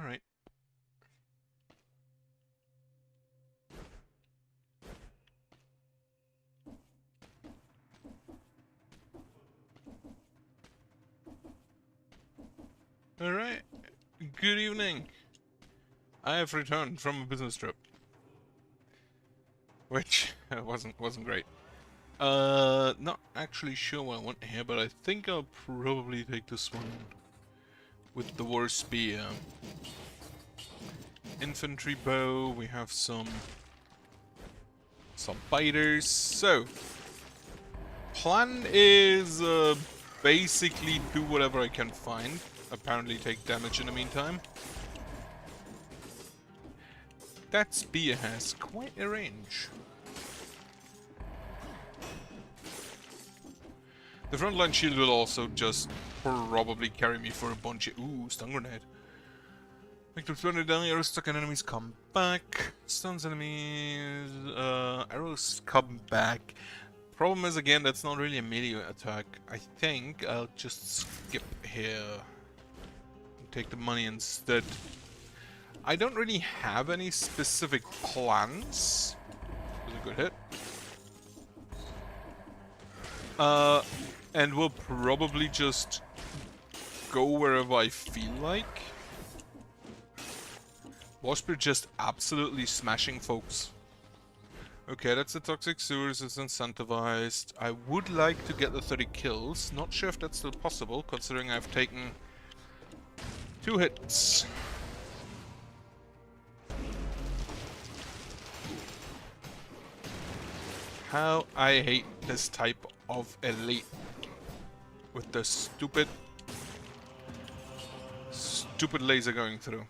Alright. Alright. Good evening. I have returned from a business trip. Which wasn't great. Not actually sure what I want here, but I think I'll probably take this one with the war spear. Infantry bow, we have some biters. So, plan is basically do whatever I can find. Apparently take damage in the meantime. That spear has quite a range. The frontline shield will also just probably carry me for a bunch of... Ooh, stun grenade. Victims burn down, arrows stuck in enemies come back. Stuns enemies... arrows come back. Problem is, again, that's not really a melee attack. I think I'll just skip here. And take the money instead. I don't really have any specific plans. That was a good hit. And we'll probably just go wherever I feel like. Wasp are just absolutely smashing folks. Okay, that's the toxic sewers, is incentivized. I would like to get the 30 kills. Not sure if that's still possible, considering I've taken 2 hits. How I hate this type of elite. With the stupid laser going through.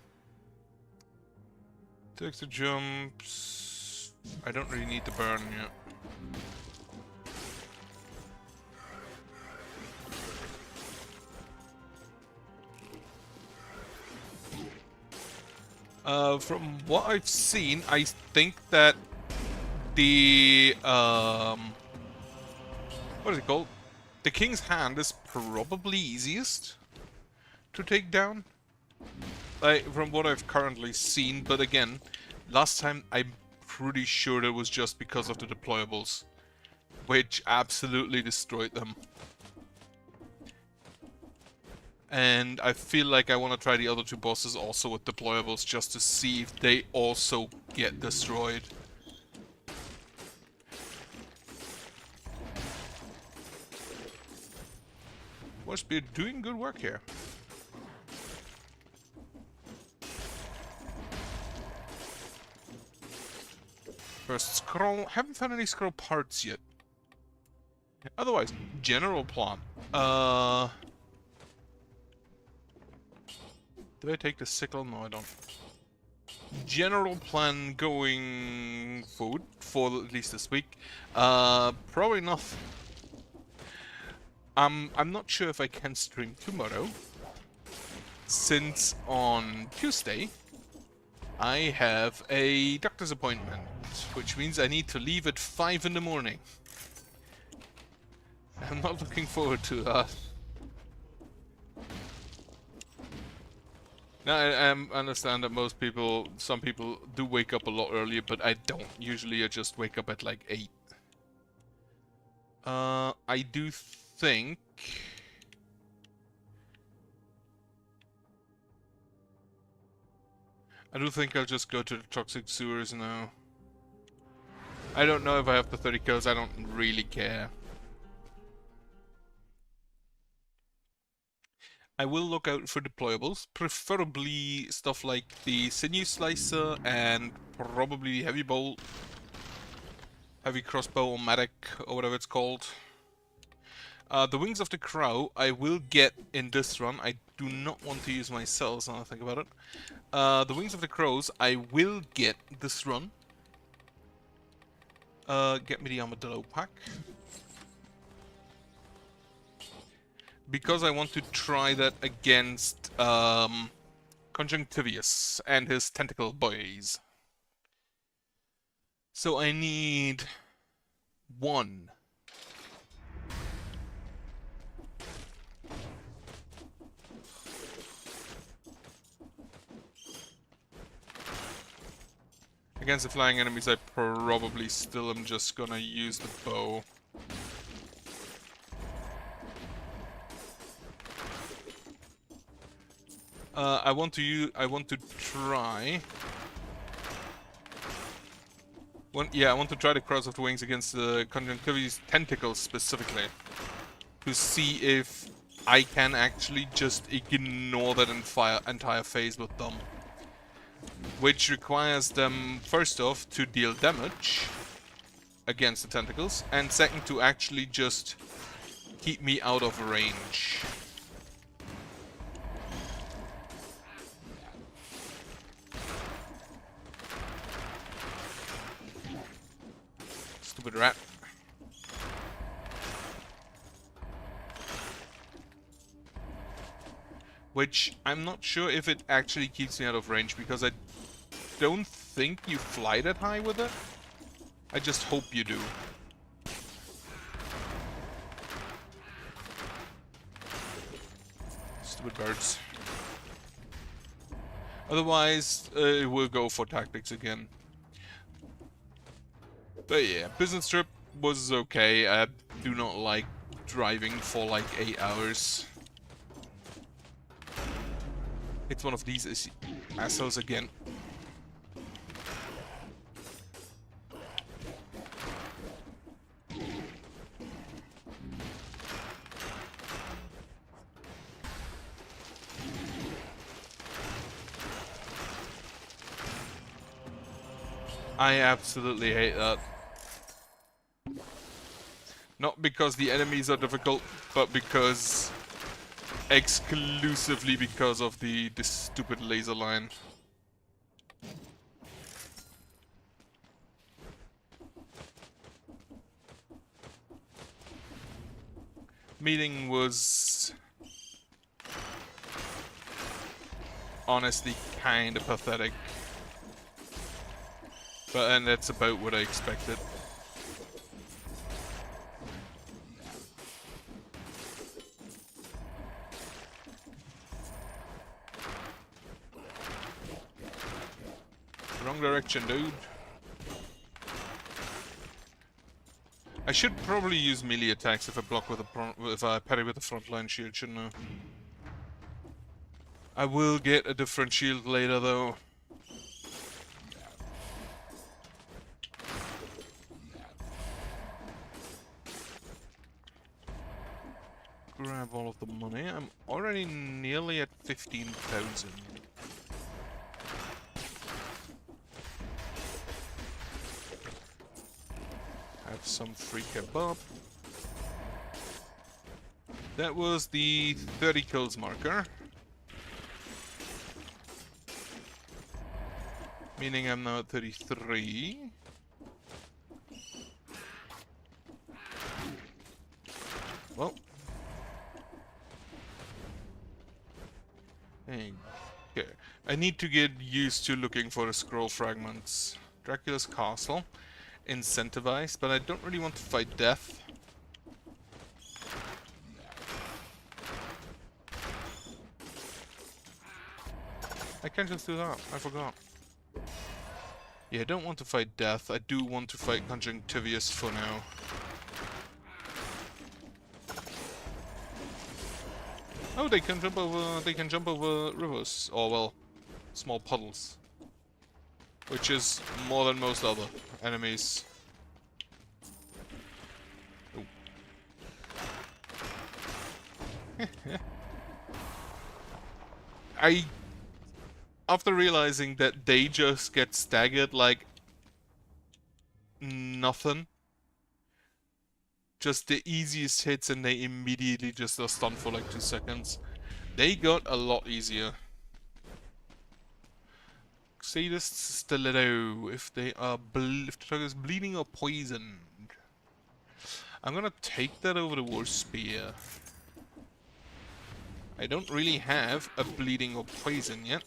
Takes the jumps. I don't really need the burn yet. From what I've seen, I think that the what is it called? The King's Hand is probably easiest to take down. Like, from what I've currently seen, but again, last time I'm pretty sure it was just because of the deployables, which absolutely destroyed them. And I feel like I want to try the other 2 bosses also with deployables just to see if they also get destroyed. Must be doing good work here. First scroll. Haven't found any scroll parts yet. Otherwise, general plan. Do I take the sickle? No, I don't. General plan going forward for at least this week. Probably not. I'm not sure if I can stream tomorrow, since on Tuesday I have a doctor's appointment, which means I need to leave at 5 in the morning. I'm not looking forward to that. Now, I understand that some people do wake up a lot earlier, but I don't. Usually I just wake up at like 8. I do think... I'll just go to the toxic sewers now. I don't know if I have the 30 kills, I don't really care. I will look out for deployables, preferably stuff like the sinew slicer and probably the heavy bolt, heavy crossbow or medic or whatever it's called. The Wings of the Crow I will get in this run. I do not want to use my cells now I think about it. The Wings of the Crows I will get this run. Get me the Armadillo pack. Because I want to try that against Conjunctivius and his tentacle boys. So I need 1. Against the flying enemies, I probably still am just gonna use the bow. I want to try. I want to try the cross of the wings against the conjunctivity's tentacles specifically, to see if I can actually just ignore that entire phase with them. Which requires them, first off, to deal damage against the tentacles, and second, to actually just keep me out of range. Stupid rat. Which, I'm not sure if it actually keeps me out of range, because I don't think you fly that high with it. I just hope you do. Stupid birds. Otherwise, we'll go for tactics again. But yeah, business trip was okay. I do not like driving for like 8 hours. It's one of these assholes again. I absolutely hate that. Not because the enemies are difficult, but because... exclusively because of this stupid laser line. Meeting was... honestly kinda pathetic. And that's about what I expected. Wrong direction, dude. I should probably use melee attacks if I block with if I parry with a frontline shield, shouldn't I? I will get a different shield later, though. Grab all of the money. I'm already nearly at 15,000. Have some free kebab. That was the 30 kills marker. Meaning I'm now at 33. Well. Okay. I need to get used to looking for the scroll fragments. Dracula's castle. Incentivized, but I don't really want to fight death. I can't just do that. I forgot. Yeah, I don't want to fight death. I do want to fight Conjunctivius for now. Oh, they can jump over. They can jump over rivers, or well, small puddles, which is more than most other enemies. Oh. After realizing that they just get staggered like nothing, just the easiest hits and they immediately just are stunned for like 2 seconds. They got a lot easier. Sadist Stiletto, if the target is bleeding or poisoned. I'm gonna take that over the War Spear. I don't really have a bleeding or poison yet.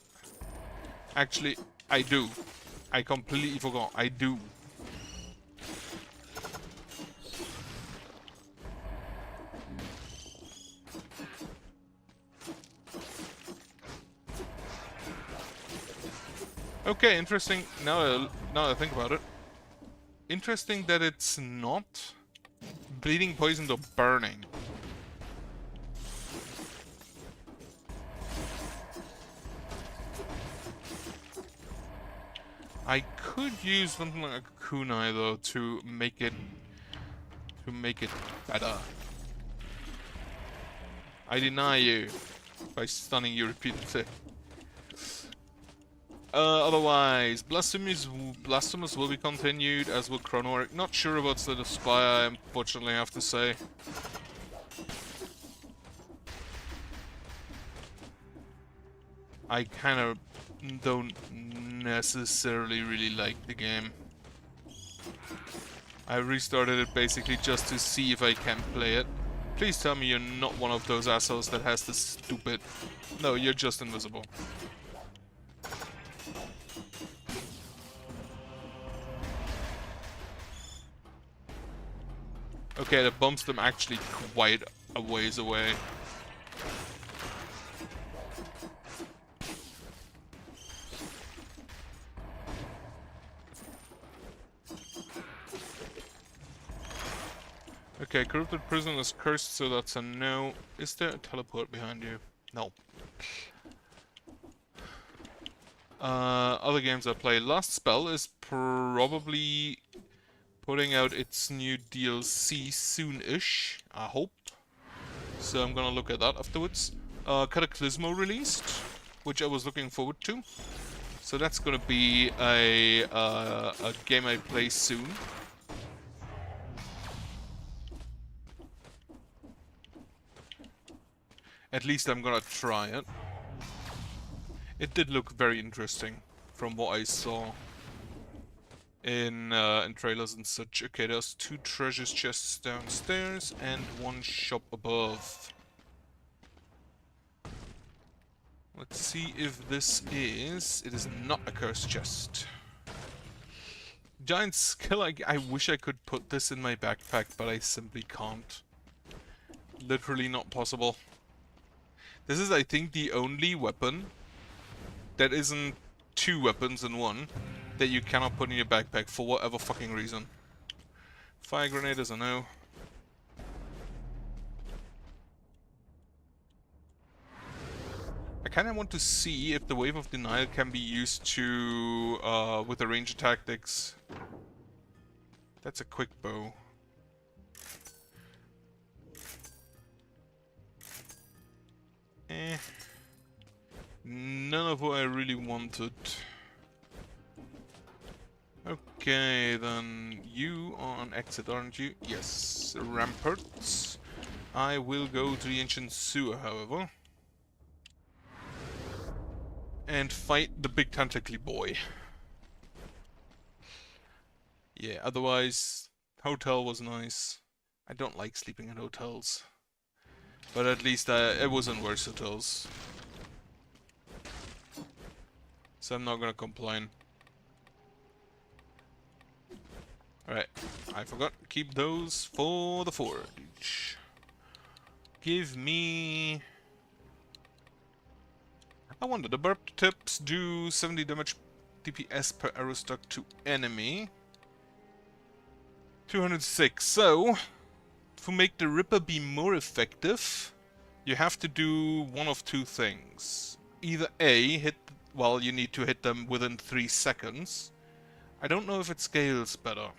Actually, I do. I completely forgot. I do. Okay, interesting. Now now that I think about it. Interesting that it's not bleeding, poisoned, or burning. I could use something like a kunai though to make it better. I deny you by stunning you repeatedly. Otherwise, Blasphemous will be continued, as will Chronoric. Not sure about Slit of Spire, I unfortunately have to say. I kind of don't necessarily really like the game. I restarted it basically just to see if I can play it. Please tell me you're not one of those assholes that has this stupid... No, you're just invisible. Okay, that bumps them actually quite a ways away. Okay, corrupted prison is cursed, so that's a no. Is there a teleport behind you? No. Other games I play. Last Spell is probably putting out its new DLC soon-ish, I hope. So I'm gonna look at that afterwards. Cataclysmo released, which I was looking forward to. So that's gonna be a game I play soon. At least I'm gonna try it. It did look very interesting from what I saw in trailers and such. Okay, there's 2 treasure chests downstairs and 1 shop above. Let's see if this is... It is not a cursed chest. Giant skill, I wish I could put this in my backpack, but I simply can't. Literally not possible. This is, I think, the only weapon that isn't 2 weapons in one that you cannot put in your backpack for whatever fucking reason. Fire grenade is a no. I kind of want to see if the Wave of Denial can be used to with the range tactics. That's a quick bow. None of what I really wanted. Okay, then you are on exit, aren't you? Yes, ramparts. I will go to the ancient sewer, however, and fight the big tentacly boy. Yeah, otherwise, hotel was nice. I don't like sleeping in hotels, but at least it wasn't worse hotels. So I'm not gonna complain. Alright, I forgot. Keep those for the forge. Give me... I wonder, the burp tips do 70 damage DPS per arrow stuck to enemy. 206. So, to make the Ripper be more effective, you have to do one of 2 things. Either A, you need to hit them within 3 seconds. I don't know if it scales better.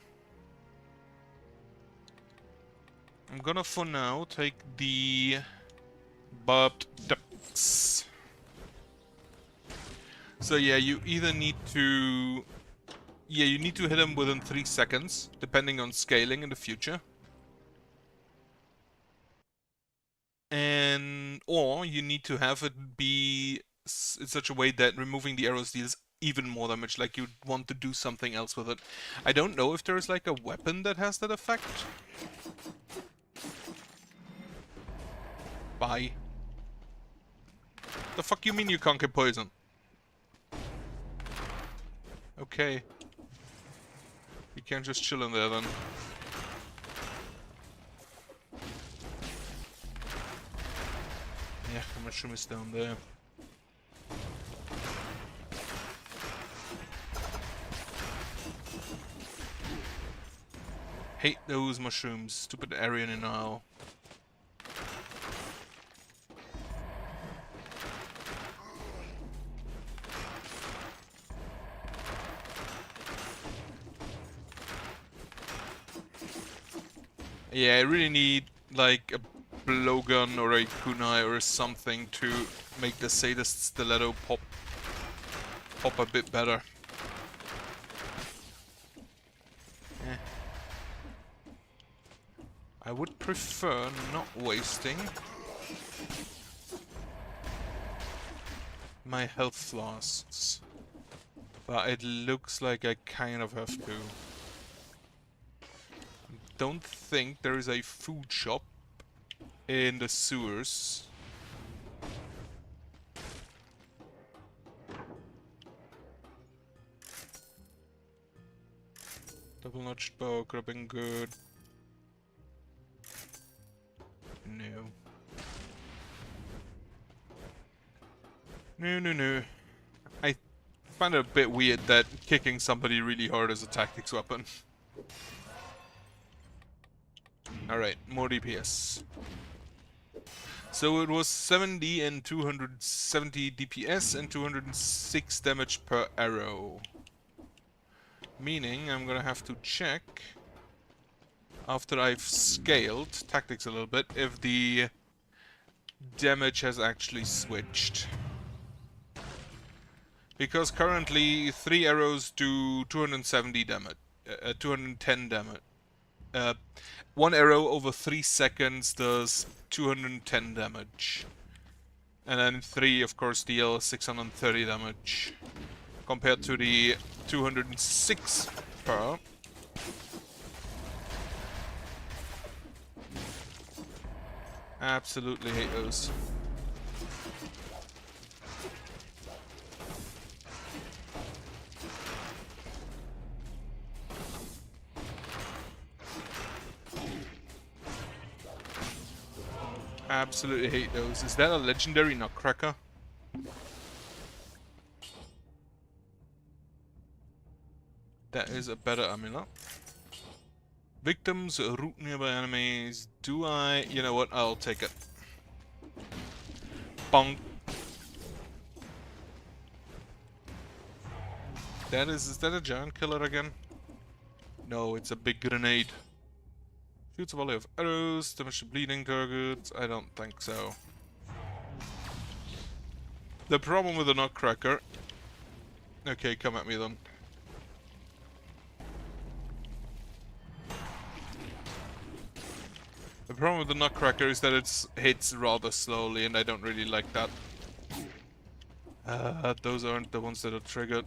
I'm gonna, for now, take the barbed tips. So yeah, you either need to... Yeah, you need to hit them within 3 seconds, depending on scaling in the future. Or you need to have it be in such a way that removing the arrows deals even more damage, like you'd want to do something else with it. I don't know if there's like a weapon that has that effect. Bye. The fuck you mean you can't get poison? Okay. You can't just chill in there then. Yeah, the mushroom is down there. Hate those mushrooms. Stupid Aryan and all. Yeah, I really need like a blowgun or a kunai or something to make the sadist stiletto pop a bit better. Eh. I would prefer not wasting my health flasks, but it looks like I kind of have to. Don't think there is a food shop in the sewers. Double notched bow could have been good. No. No. I find it a bit weird that kicking somebody really hard is a tactics weapon. Alright, more DPS. So it was 70 and 270 DPS and 206 damage per arrow. Meaning I'm gonna have to check, after I've scaled tactics a little bit, if the damage has actually switched. Because currently 3 arrows do 270 damage, 210 damage. 1 arrow over 3 seconds does 210 damage. And then 3 of course deal 630 damage. Compared to the 206 per. Absolutely hate those. Absolutely hate those. Is that a legendary nutcracker? That is a better amulet. Victims root nearby enemies. Do I? You know what? I'll take it. Bonk. Is that a giant killer again? No, it's a big grenade. Shoots a volley of arrows, damage to bleeding targets. I don't think so. The problem with the nutcracker. Okay, come at me then. The problem with the nutcracker is that it hits rather slowly, and I don't really like that. Those aren't the ones that are triggered.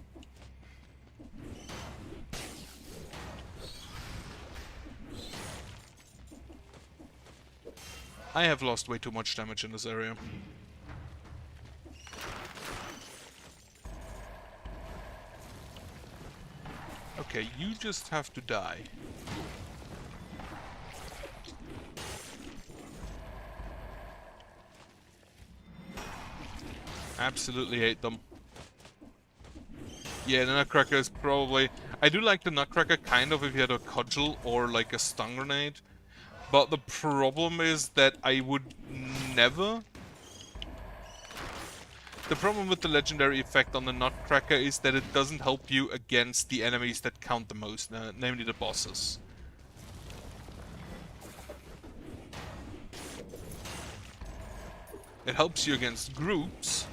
I have lost way too much damage in this area. Okay, you just have to die. Absolutely hate them. Yeah, the nutcracker is probably... I do like the nutcracker kind of if you had a cudgel or like a stun grenade. But the problem is that I would never... The problem with the legendary effect on the nutcracker is that it doesn't help you against the enemies that count the most, namely the bosses. It helps you against groups,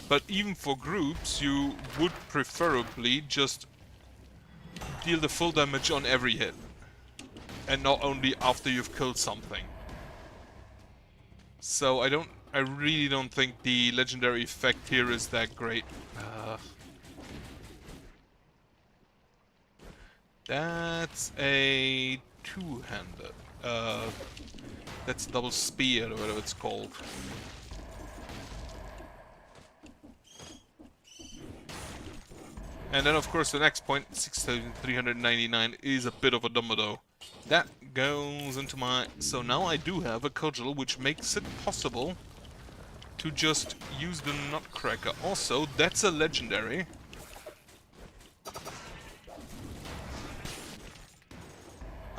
but even for groups you would preferably just deal the full damage on every hit. And not only after you've killed something. So I really don't think the legendary effect here is that great. That's a two-handed. That's double spear or whatever it's called. And then of course the next point, 6,399, is a bit of a dumbo. That goes into my... So now I do have a cudgel, which makes it possible to just use the nutcracker. Also, that's a legendary.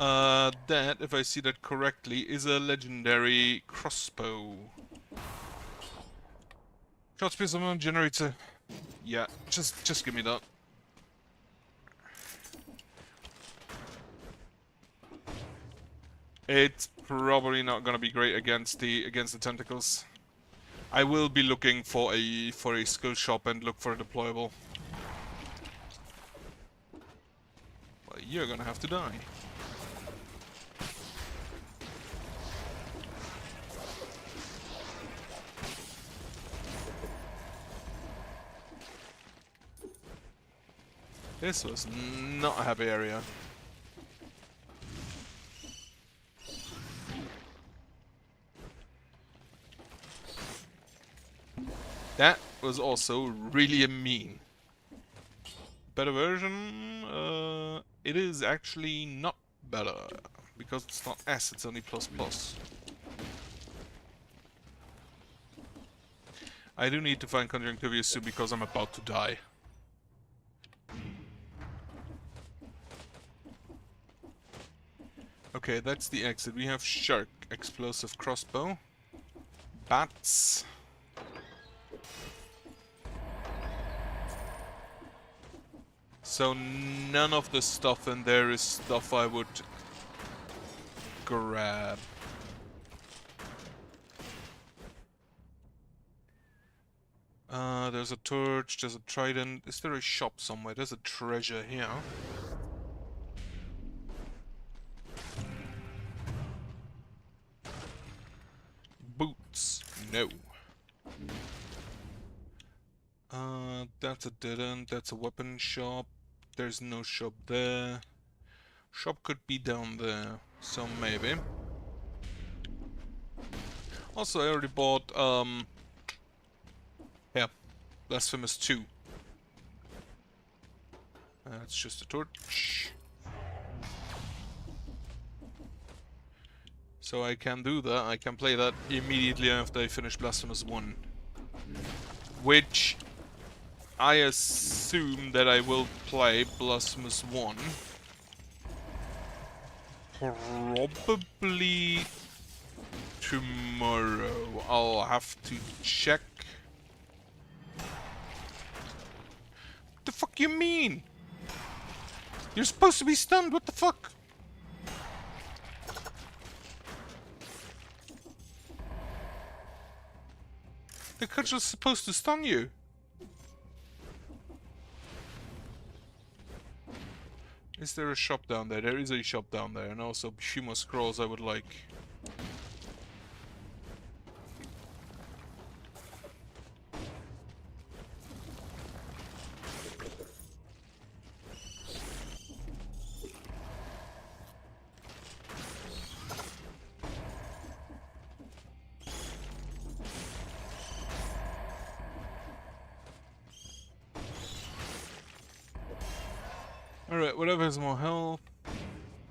That, if I see that correctly, is a legendary crossbow. Shot speed summon generates a... Yeah, just give me that. It's probably not gonna be great against the tentacles. I will be looking for a skill shop and look for a deployable. Well, you're gonna have to die. This was not a happy area. That was also really mean. Better version? It is actually not better. Because it's not S, it's only plus plus. I do need to find Conjunctivius soon because I'm about to die. Okay, that's the exit. We have Shark, Explosive Crossbow, Bats. So none of the stuff in there is stuff I would grab. There's a torch, there's a trident. Is there a shop somewhere? There's a treasure here. Boots. No. That's a dead end. That's a weapon shop. There's no shop there. Shop could be down there. So maybe. Also, I already bought, yeah, Blasphemous 2. That's just a torch. So I can do that. I can play that immediately after I finish Blasphemous 1. Which I assume that I will play Blasphemous 1. Probably tomorrow. I'll have to check. What the fuck you mean? You're supposed to be stunned, what the fuck? The cudgel's supposed to stun you. Is there a shop down there? There is a shop down there, and also a few more scrolls I would like. Alright, whatever has more health.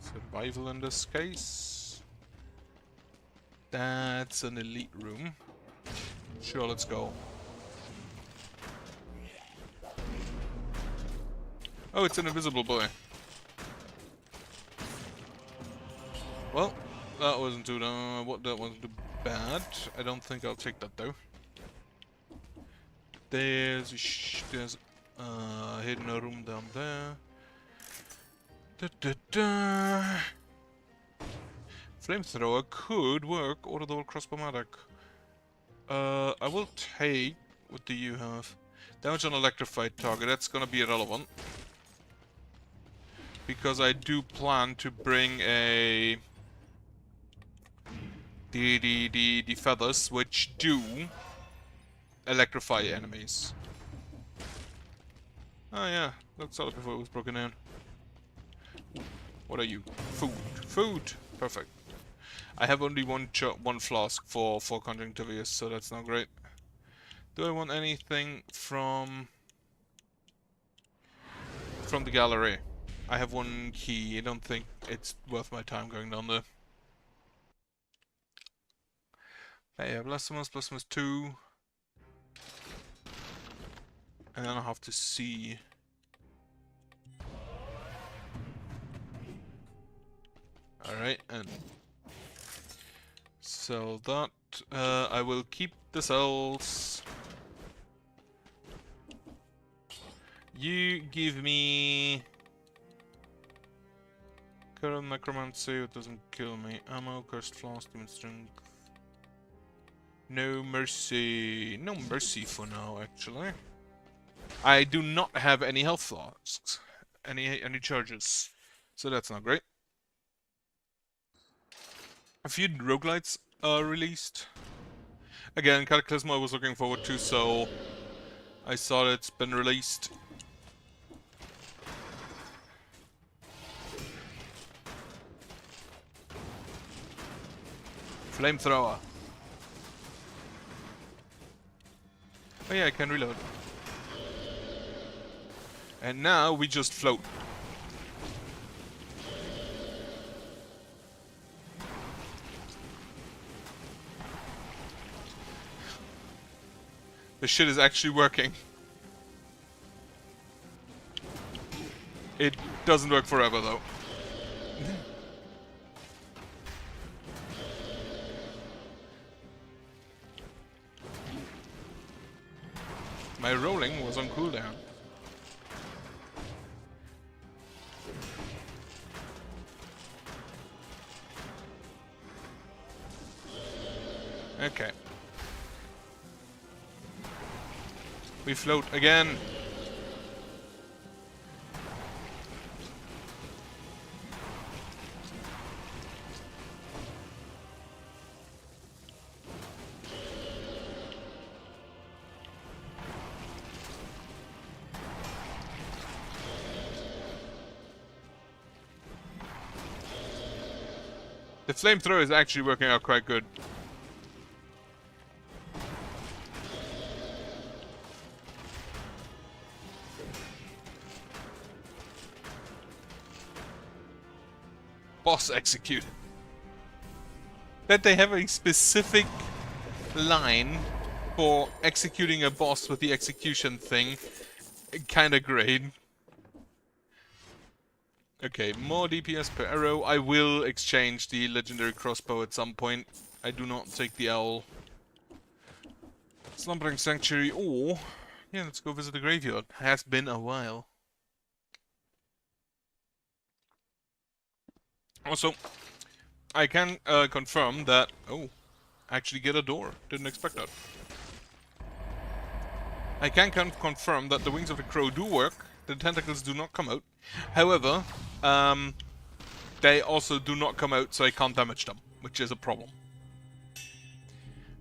Survival in this case. That's an elite room. Sure, let's go. Oh, it's an invisible boy. Well, that wasn't too that wasn't too bad. I don't think I'll take that though. There's a hidden room down there. Flamethrower could work, or the double crossbow-matic. I will take... What do you have? Damage on electrified target, that's gonna be irrelevant. Because I do plan to bring a... The feathers, which do electrify enemies. Oh yeah, that saw it before it was broken down. What are you? Food. Food! Perfect. I have only one flask for Conjunctivius, so that's not great. Do I want anything from the gallery? I have one key. I don't think it's worth my time going down there. Hey, Blasphemous 2. And then I'll have to see... Alright, and sell that. I will keep the cells. You give me current necromancy, it doesn't kill me. Ammo, cursed flask, demon strength. No mercy. No mercy for now, actually. I do not have any health flasks. Any charges. So that's not great. A few roguelites are released. Again, Cataclysm I was looking forward to, so I saw it's been released. Flamethrower. Oh yeah, I can reload. And now we just float. This shit is actually working. It doesn't work forever though. My rolling was on cooldown. Okay. We float again. The flamethrower is actually working out quite good. Boss executed. That they have a specific line for executing a boss with the execution thing. Kinda great. Okay, more DPS per arrow. I will exchange the legendary crossbow at some point. I do not take the owl. Slumbering Sanctuary, or... yeah, let's go visit the graveyard. Has been a while. Also, I can confirm that... oh, actually get a door. Didn't expect that. I can confirm that the wings of the crow do work. The tentacles do not come out. However, they also do not come out, so I can't damage them, which is a problem.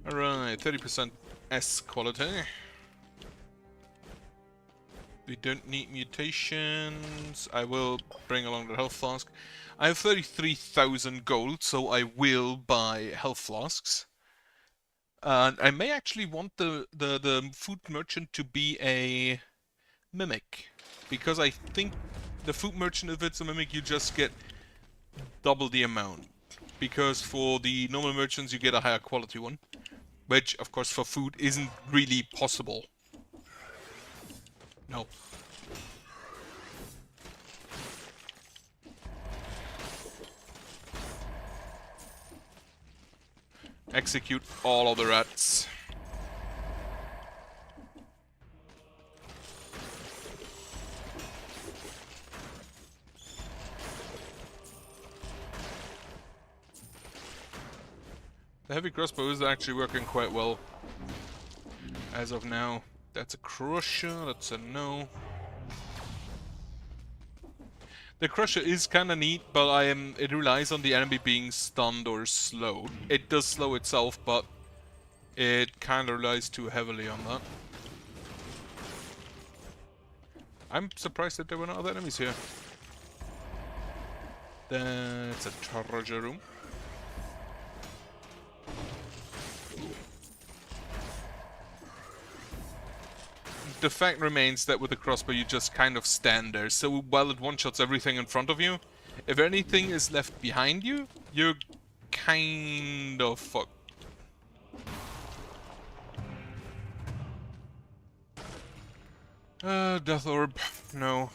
Alright, 30% S quality. We don't need mutations. I will bring along the health flask. I have 33,000 gold, so I will buy health flasks. I may actually want the food merchant to be a mimic. Because I think the food merchant, if it's a mimic, you just get double the amount. Because for the normal merchants, you get a higher quality one. Which, of course, for food isn't really possible. No. Execute all of the rats. The heavy crossbow is actually working quite well as of now. That's a crusher, that's a no. The crusher is kinda neat, but it relies on the enemy being stunned or slowed. It does slow itself, but it kinda relies too heavily on that. I'm surprised that there were no other enemies here. That's a treasure room. The fact remains that with the crossbow you just kind of stand there, so while it one-shots everything in front of you, if anything is left behind you, you're kind of fucked. Death Orb, no.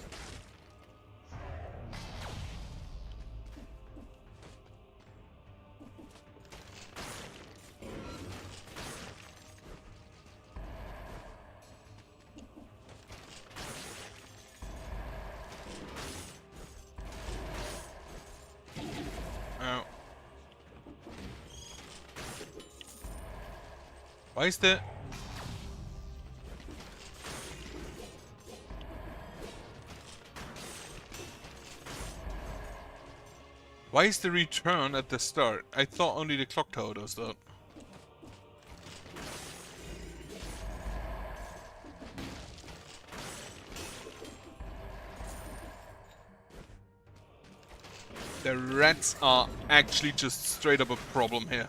Why is the... Why is the return at the start? I thought only the clock tower does that. The rats are actually just straight up a problem here.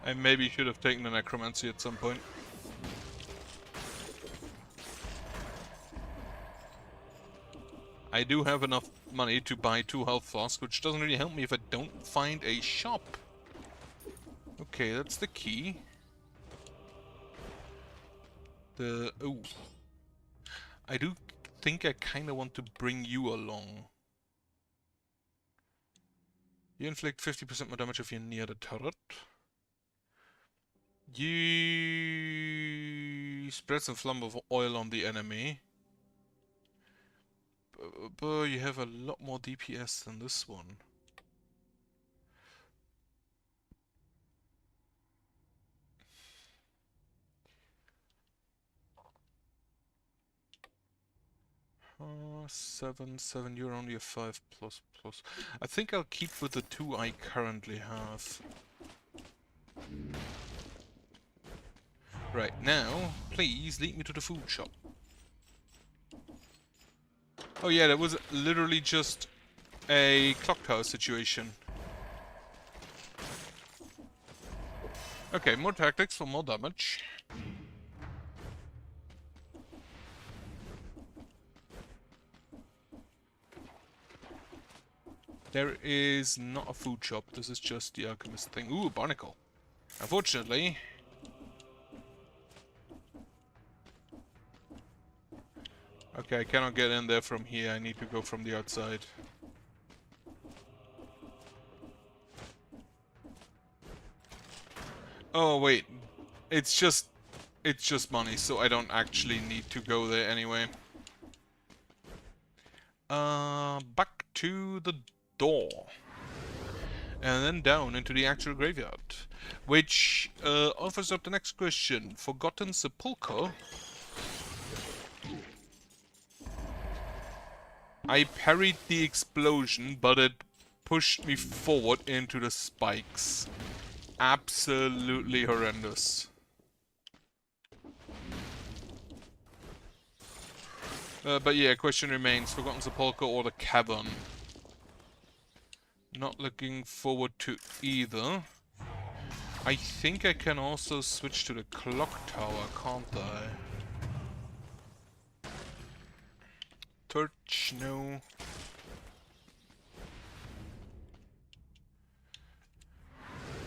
I maybe should have taken the necromancy at some point. I do have enough money to buy 2 health flasks, which doesn't really help me if I don't find a shop. Okay, that's the key. Oh. I do think I kinda want to bring you along. You inflict 50% more damage if you're near the turret. You spread some flame of oil on the enemy. But you have a lot more DPS than this one. Seven, you're only a 5++. I think I'll keep with the 2 I currently have. Right, now, please lead me to the food shop. Oh yeah, that was literally just a clock tower situation. Okay, more tactics for more damage. There is not a food shop, this is just the alchemist thing. Ooh, a barnacle. Unfortunately... Okay, I cannot get in there from here, I need to go from the outside. Oh wait, it's just money, so I don't actually need to go there anyway. Back to the door. And then down into the actual graveyard. Which offers up the next question. Forgotten Sepulchre? I parried the explosion, but it pushed me forward into the spikes. Absolutely horrendous. But yeah, question remains, Forgotten Sepulchre or the Cavern? Not looking forward to either. I think I can also switch to the clock tower, can't I? Torch, no.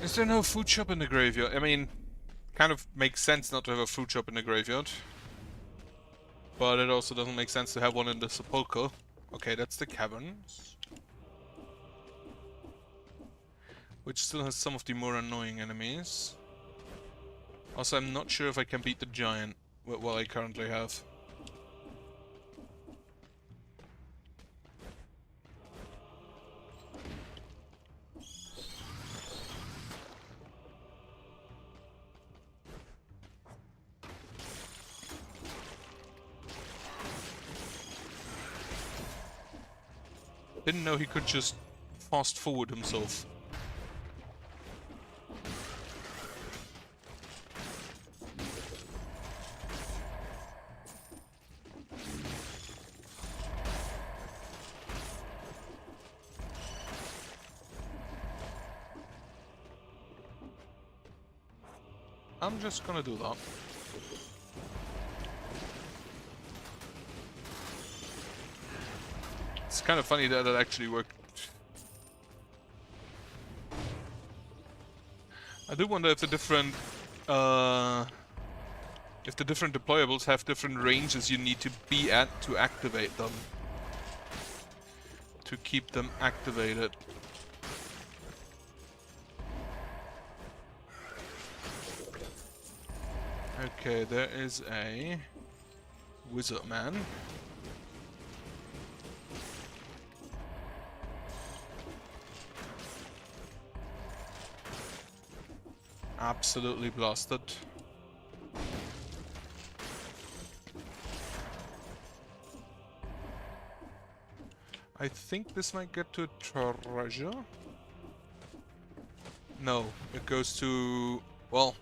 Is there no food shop in the graveyard? I mean, kind of makes sense not to have a food shop in the graveyard. But it also doesn't make sense to have one in the Sepulchre. Okay, that's the caverns. Which still has some of the more annoying enemies. Also, I'm not sure if I can beat the giant with what I currently have. Didn't know he could just fast forward himself. I'm just gonna do that. It's kind of funny that that actually worked. I do wonder if the different deployables have different ranges you need to be at to activate them. To keep them activated. Okay, there is a wizard man. Absolutely blasted. I think this might get to treasure. No, it goes to, well,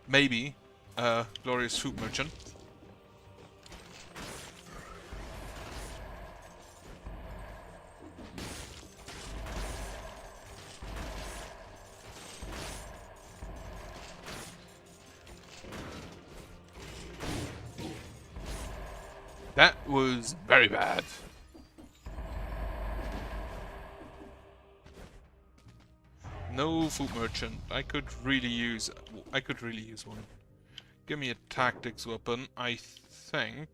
maybe glorious food merchant. That was very bad. No food merchant. I could really use one. Give me a tactics weapon, I think.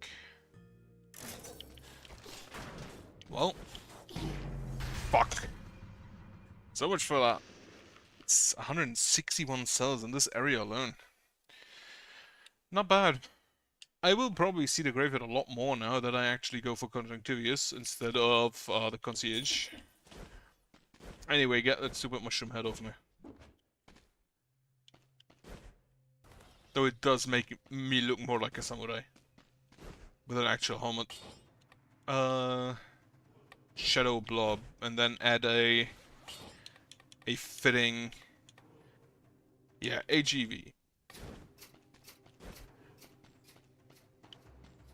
Well, fuck. So much for that. It's 161 cells in this area alone. Not bad. I will probably see the graveyard a lot more now that I actually go for Conjunctivius instead of the Concierge. Anyway, get that stupid mushroom head off me. Though it does make me look more like a samurai. With an actual helmet. Shadow blob, and then add a fitting, yeah, AGV.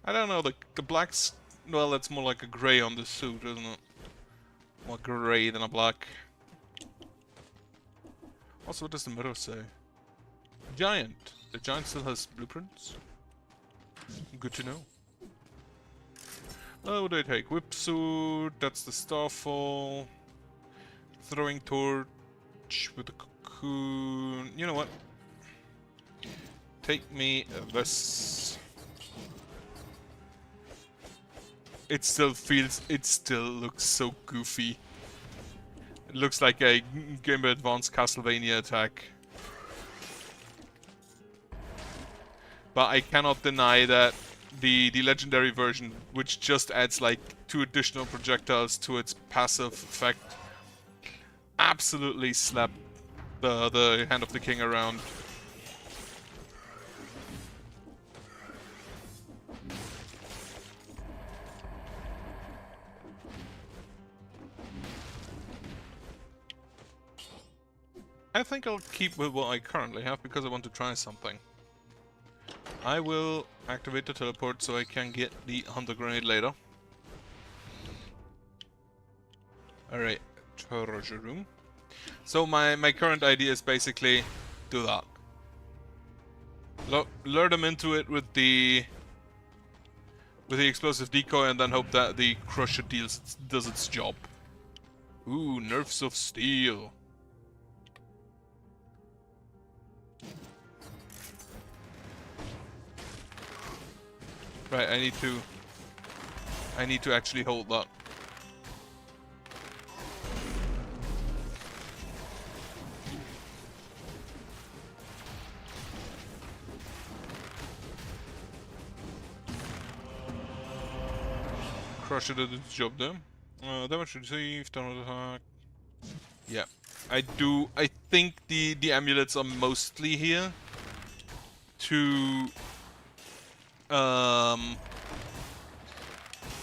I don't know, the black's, well, that's more like a gray on the suit, isn't it? More gray than a black. Also, what does the mirror say? Giant. The giant still has blueprints. Good to know. What do I take? Whip suit, that's the starfall. Throwing torch with the cocoon. You know what? Take me this. It still looks so goofy. It looks like a Game Boy Advance Castlevania attack. But I cannot deny that the legendary version, which just adds like 2 additional projectiles to its passive effect, absolutely slapped the Hand of the King around. I think I'll keep with what I currently have because I want to try something. I will activate the teleport so I can get the Hunter Grenade later. Alright, treasure room. So my current idea is basically do that. Lure them into it with the explosive decoy and then hope that the crusher does its job. Ooh, nerfs of steel. Right, I need to actually hold that. Crusher did its job there. Damage received, downward attack. Yeah. I think the amulets are mostly here to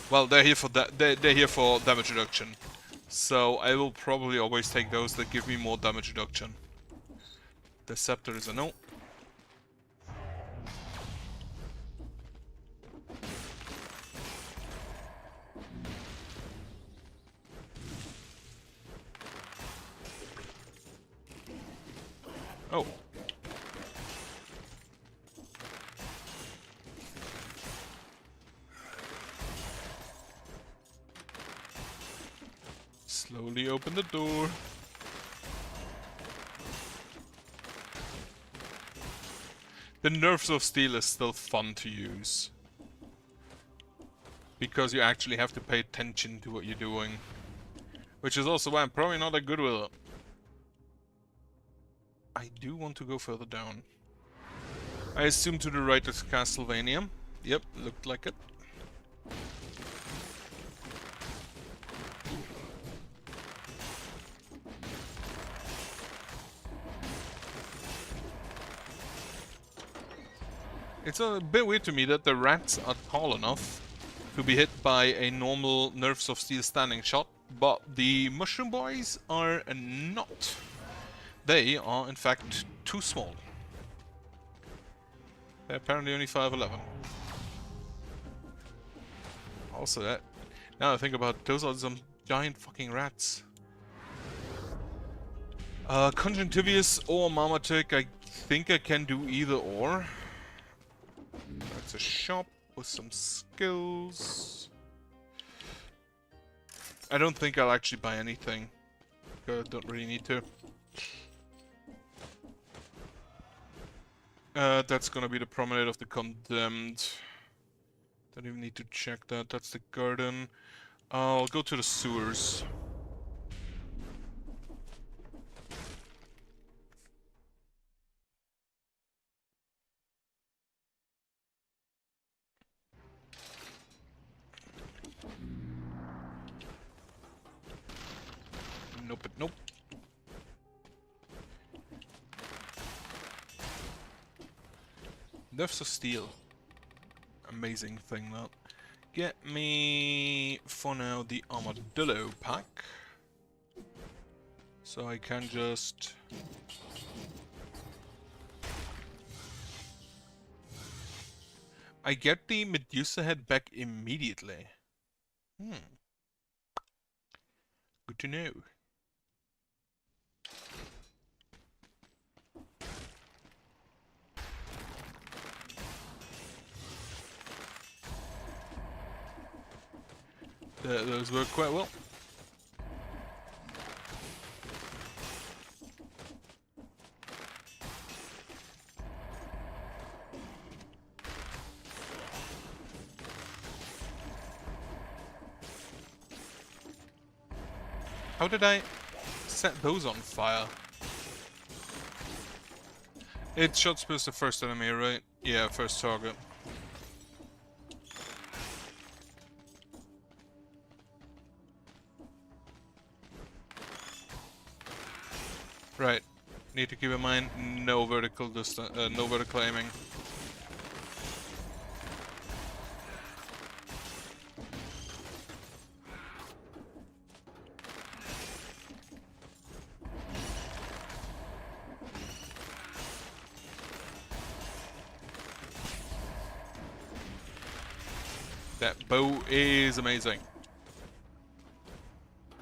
well, they're here for they're here for damage reduction. So I will probably always take those that give me more damage reduction. The scepter is a no. Oh. Slowly open the door. The nerfs of steel is still fun to use. Because you actually have to pay attention to what you're doing. Which is also why I'm probably not that good with it. I do want to go further down. I assume to the right is Castlevania. Yep, looked like it. It's a bit weird to me that the rats are tall enough to be hit by a normal Nerves of Steel standing shot, but the mushroom boys are not. They are, in fact, too small. They're apparently only 5'11". Also, that. Now I think about it, those are some giant fucking rats. Conjunctivious or Marmatic, I think I can do either or. That's a shop with some skills. I don't think I'll actually buy anything. I don't really need to. That's gonna be the Promenade of the Condemned. Don't even need to check that. That's the garden. I'll go to the sewers. Nope, nope. Nerves of Steel. Amazing thing, that. Get me, for now, the Armadillo pack. So I can just... I get the Medusa head back immediately. Good to know. Those work quite well. How did I set those on fire? It shot spurs the first enemy, right? Yeah, first target. Right. Need to keep in mind no vertical distance, no vertical aiming. That bow is amazing.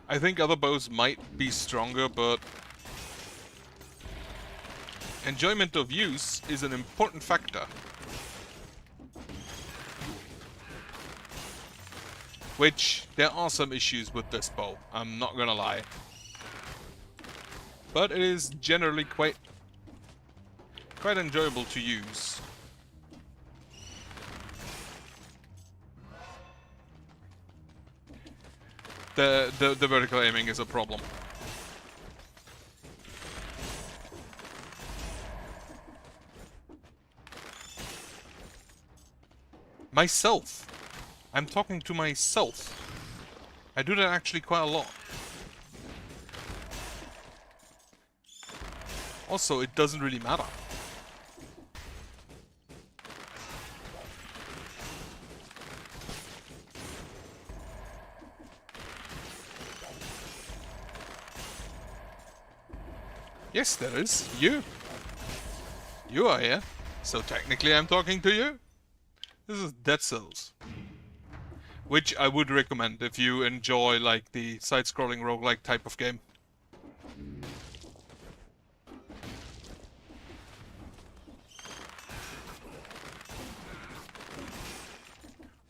I think other bows might be stronger, but enjoyment of use is an important factor. Which, there are some issues with this bow, I'm not gonna lie. But it is generally quite enjoyable to use. The vertical aiming is a problem. Myself. I'm talking to myself. I do that actually quite a lot. Also, it doesn't really matter. Yes, there is. You. You are here. So technically I'm talking to you. This is Dead Cells. Which I would recommend if you enjoy like the side-scrolling roguelike type of game.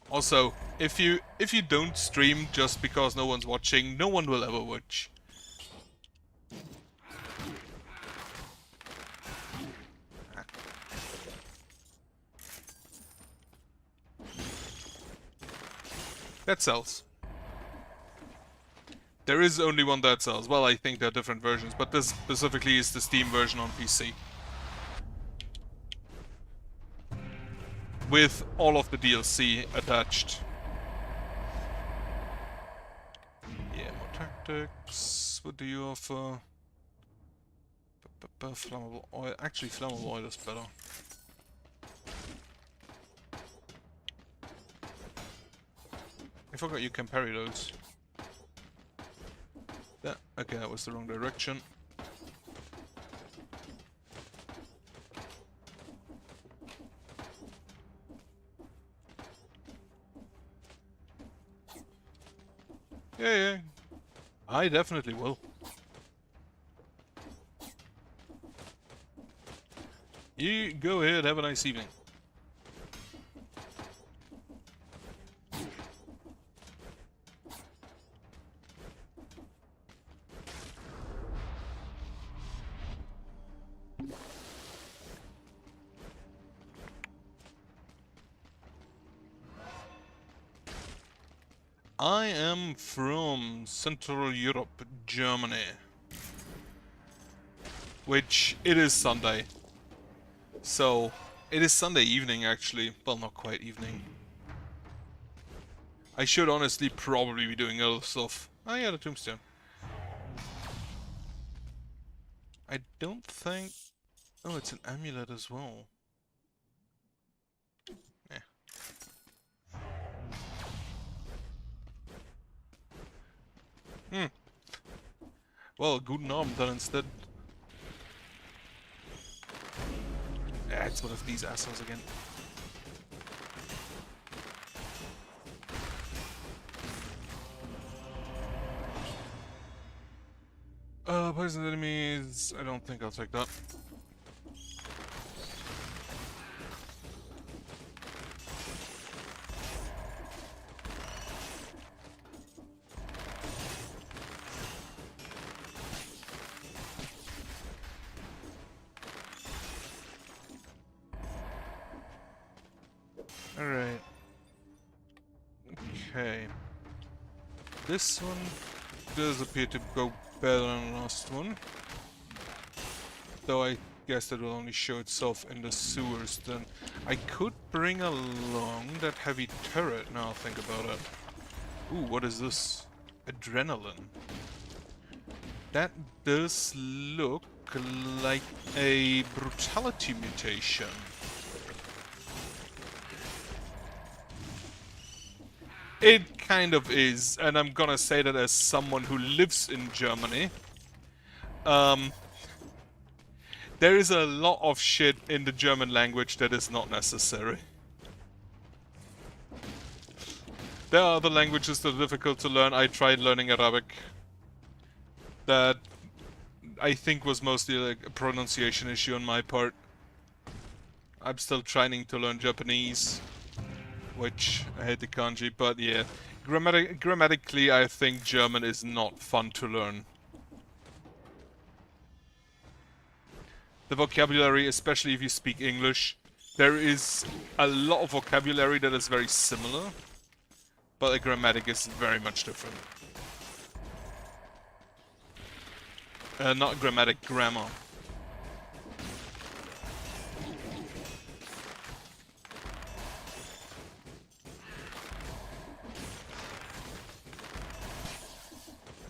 Also, if you don't stream just because no one's watching, no one will ever watch. Dead Cells. There is only one Dead Cells. Well, I think there are different versions, but this specifically is the Steam version on PC. with all of the DLC attached. Yeah, more tactics. What do you offer? Flammable oil. Actually, flammable oil is better. I forgot you can parry those. Yeah, okay, that was the wrong direction. Yeah, I definitely will. You go ahead, have a nice evening. I am from Central Europe, Germany. Which, it is Sunday. So, it is Sunday evening actually. Well, not quite evening. I should honestly probably be doing other stuff. Oh yeah, the tombstone. I don't think... Oh, it's an amulet as well. Yeah. Well, guten Abend then instead. Yeah, it's one of these assholes again. Poisoned enemies... I don't think I'll take that. Alright. Okay. This one does appear to go better than the last one. Though I guess that will only show itself in the sewers then. I could bring along that heavy turret now I think about it. Ooh, what is this? Adrenaline. That does look like a brutality mutation. It kind of is, and I'm gonna say that as someone who lives in Germany. There is a lot of shit in the German language that is not necessary. There are other languages that are difficult to learn. I tried learning Arabic. That I think was mostly like a pronunciation issue on my part. I'm still trying to learn Japanese, which I hate the kanji, but yeah. Grammatically, I think German is not fun to learn. The vocabulary, especially if you speak English, there is a lot of vocabulary that is very similar, but the grammatic is very much different. Not grammatic, grammar.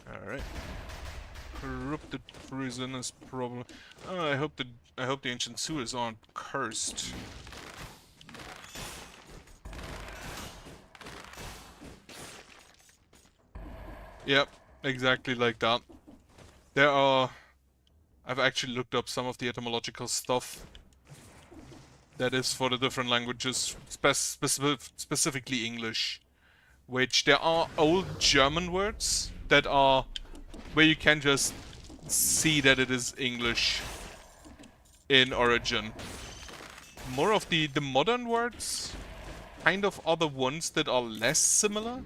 Alright. Corrupted prison is probably... Oh, I hope the ancient sewers aren't cursed. Yep, exactly like that. There are... I've actually looked up some of the etymological stuff that is for the different languages, specifically English. Which there are old German words that are... where you can just see that it is English in origin. More of the modern words kind of are the ones that are less similar.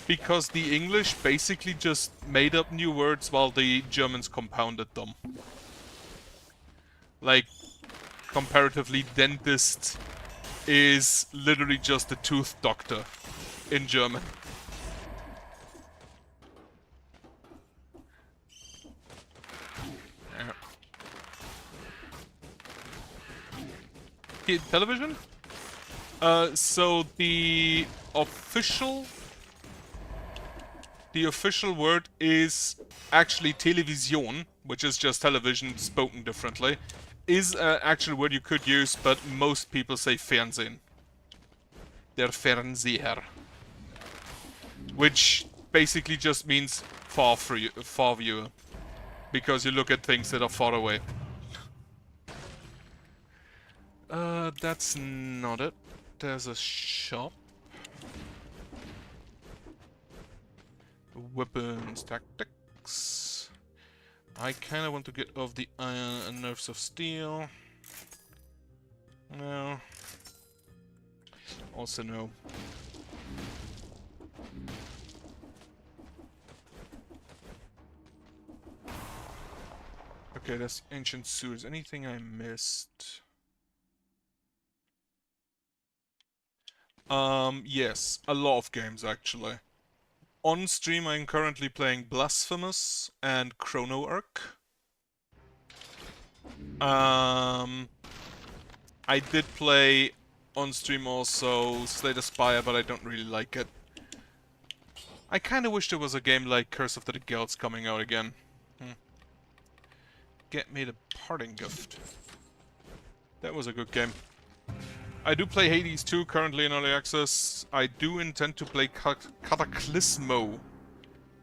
Because the English basically just made up new words while the Germans compounded them. Like, comparatively, dentist is literally just a tooth doctor in German. Television? So the official word is actually television, which is just television spoken differently. Is an actual word you could use, but most people say Fernsehen. Der Fernseher. Which basically just means far viewer. Because you look at things that are far away. That's not it. There's a shop. Weapons, tactics. I kinda want to get off the iron and nerves of steel. No. Also no. Okay, that's ancient sewers. Anything I missed? Yes, a lot of games actually. On stream I'm currently playing Blasphemous and Chrono Arc. I did play on stream also Slay the Spire, but I don't really like it. I kinda wish there was a game like Curse of the Guilds coming out again. Get me the parting gift. That was a good game. I do play Hades 2 currently in early access. I do intend to play Cataclysmo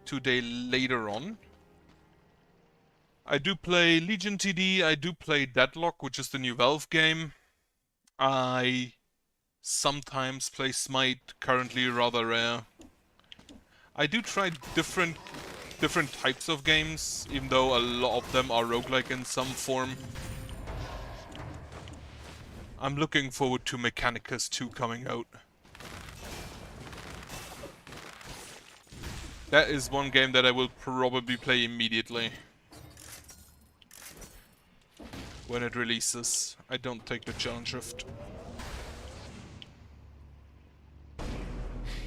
today later on. I do play Legion TD, I do play Deadlock, which is the new Valve game. I sometimes play Smite, currently rather rare. I do try different types of games, even though a lot of them are roguelike in some form. I'm looking forward to Mechanicus 2 coming out. That is one game that I will probably play immediately. When it releases. I don't take the challenge rift.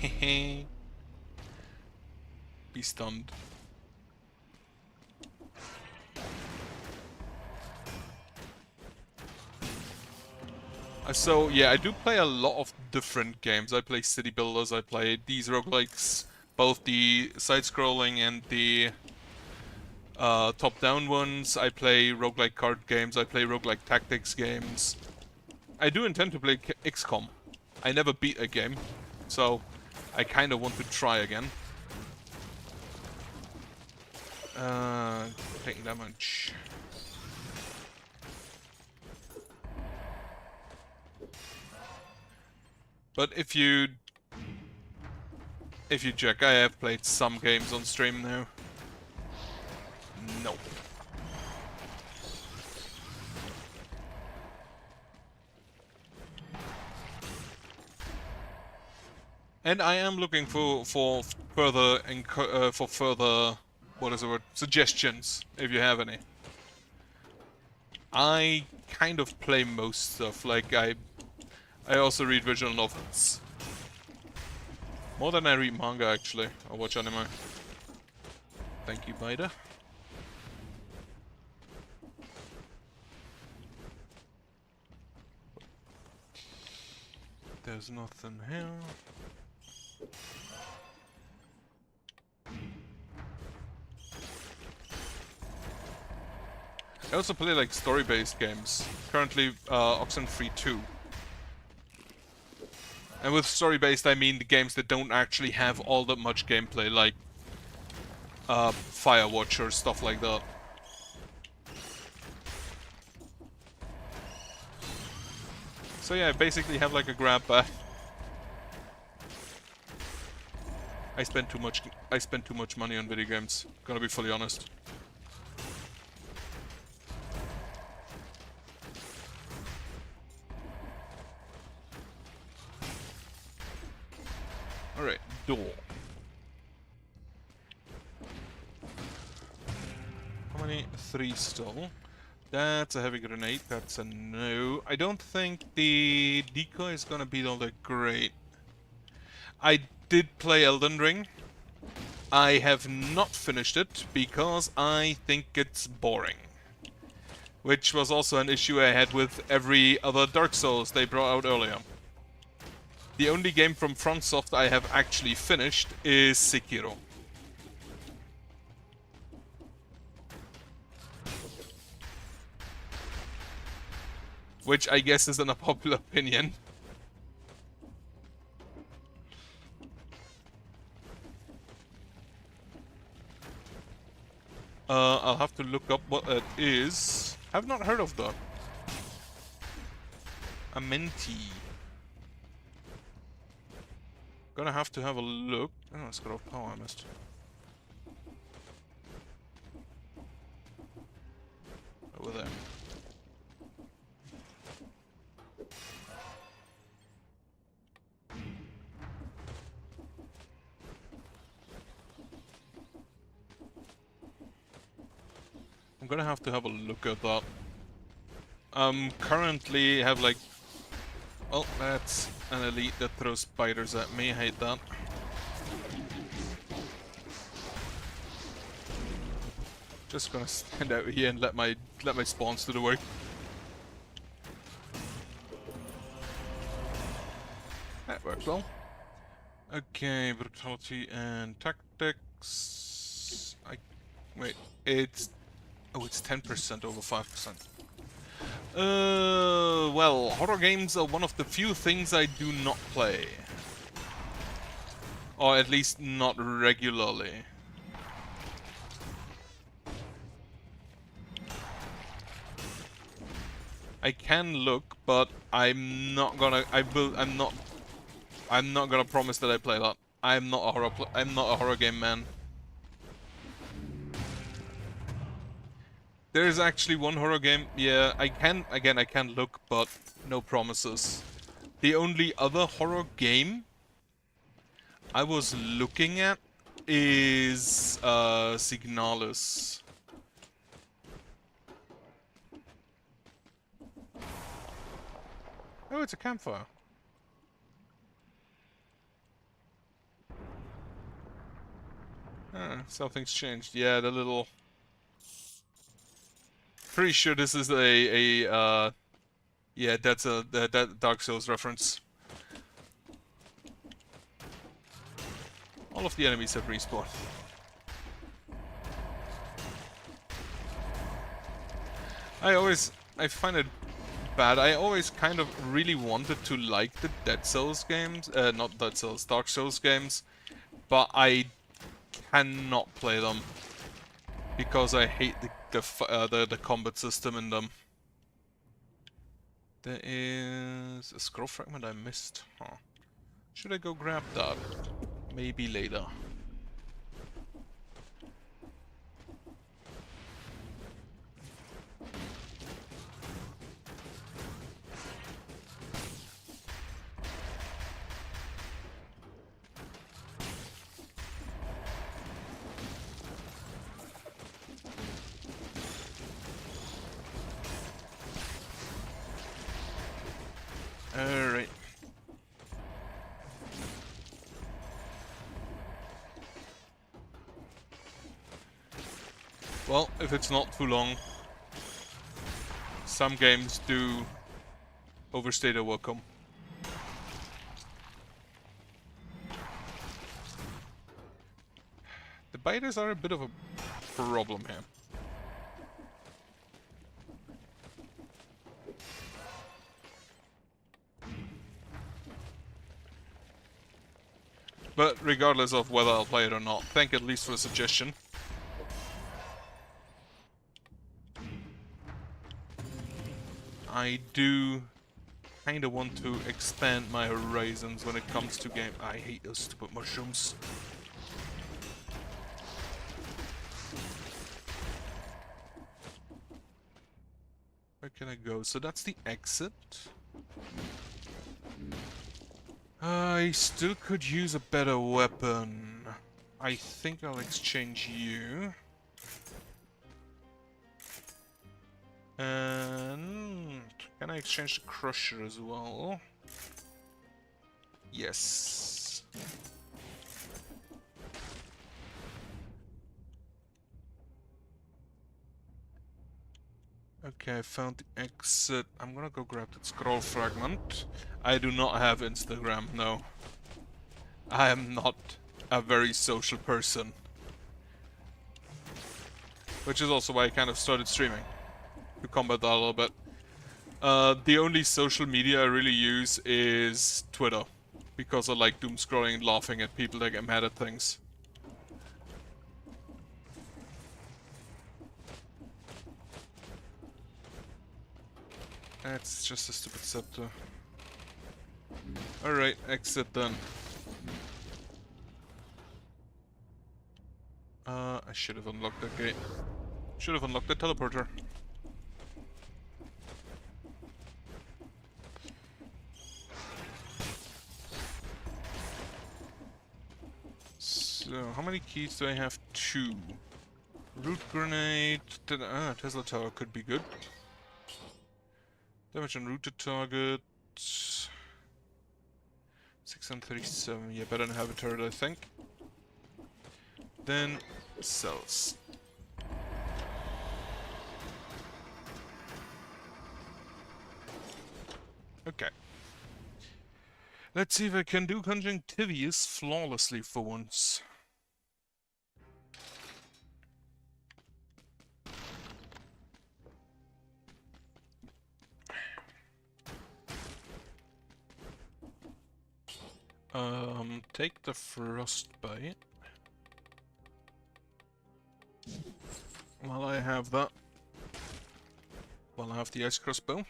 Hehe. Be stunned. So yeah, I do play a lot of different games. I play city builders, I play these roguelikes, both the side-scrolling and the top-down ones. I play roguelike card games, I play roguelike tactics games. I do intend to play XCOM. I never beat a game, so I kinda want to try again. Taking damage. But if you check, I have played some games on stream now. No. And I am looking for further what is the word, suggestions if you have any. I kind of play most stuff. Like I also read visual novels. More than I read manga actually, or watch anime. Thank you, Bida. There's nothing here. I also play like story-based games. Currently, Oxenfree 2. And with story-based, I mean the games that don't actually have all that much gameplay, like Firewatch or stuff like that. So yeah, I basically have like a grab bag. I spend too much money on video games, gonna be fully honest. Alright, door. How many? 3 still. That's a heavy grenade, that's a no. I don't think the decoy is gonna be all that great. I did play Elden Ring. I have not finished it because I think it's boring. Which was also an issue I had with every other Dark Souls they brought out earlier. The only game from FromSoft I have actually finished is Sekiro. Which I guess is an unpopular opinion. I'll have to look up what that is. I've not heard of that. A Menti. Gonna have to have a look. Oh, it's got off power, I missed. Over there. I'm gonna have to have a look at that. Currently have like... Oh, that's an elite that throws spiders at me. I hate that. Just gonna stand out here and let my spawns do the work. That works well. Okay, brutality and tactics. Wait, it's... Oh, it's 10% over 5%. Well, horror games are one of the few things I do not play. Or at least not regularly. I can look, but I'm not gonna promise that I play that. I'm not a horror game man. There is actually one horror game. Yeah, I can look, but no promises. The only other horror game I was looking at is Signalis. Oh, it's a campfire. Something's changed. Yeah, the little... Pretty sure this is yeah, that's that Dark Souls reference. All of the enemies have respawned. I find it bad. I always kind of really wanted to like the Dead Souls games, not Dead Souls, Dark Souls games, but I cannot play them because I hate the combat system in them. There is a scroll fragment I missed. Huh. Should I go grab that? Maybe later. Alright. Well, if it's not too long, some games do overstay their welcome. The biters are a bit of a problem here. But regardless of whether I'll play it or not, thank at least for the suggestion. I do kinda want to expand my horizons when it comes to game. I hate those stupid mushrooms. Where can I go? So that's the exit. I still could use a better weapon. I think I'll exchange you. And can I exchange the Crusher as well? Yes. Okay, I found the exit. I'm gonna go grab that scroll fragment. I do not have Instagram, no. I am not a very social person. Which is also why I kind of started streaming. To combat that a little bit. The only social media I really use is Twitter. Because I like doom scrolling and laughing at people that get mad at things. That's just a stupid scepter. Alright, exit then. I should have unlocked that gate. Should have unlocked the teleporter. So, how many keys do I have? 2. Root grenade. Tesla tower could be good. Damage on rooted target. 637. Yeah, better than have a turret, I think. Then cells. Okay. Let's see if I can do Conjunctivius flawlessly for once. Take the frostbite. While I have that. While I have the ice crossbow.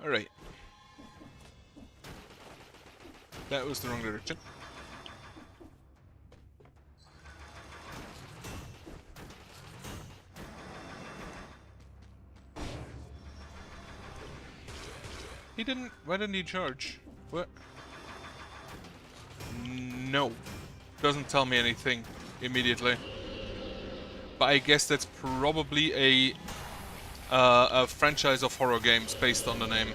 Alright. That was the wrong direction. He didn't... Why didn't he charge? What? No. Doesn't tell me anything immediately. But I guess that's probably a franchise of horror games based on the name.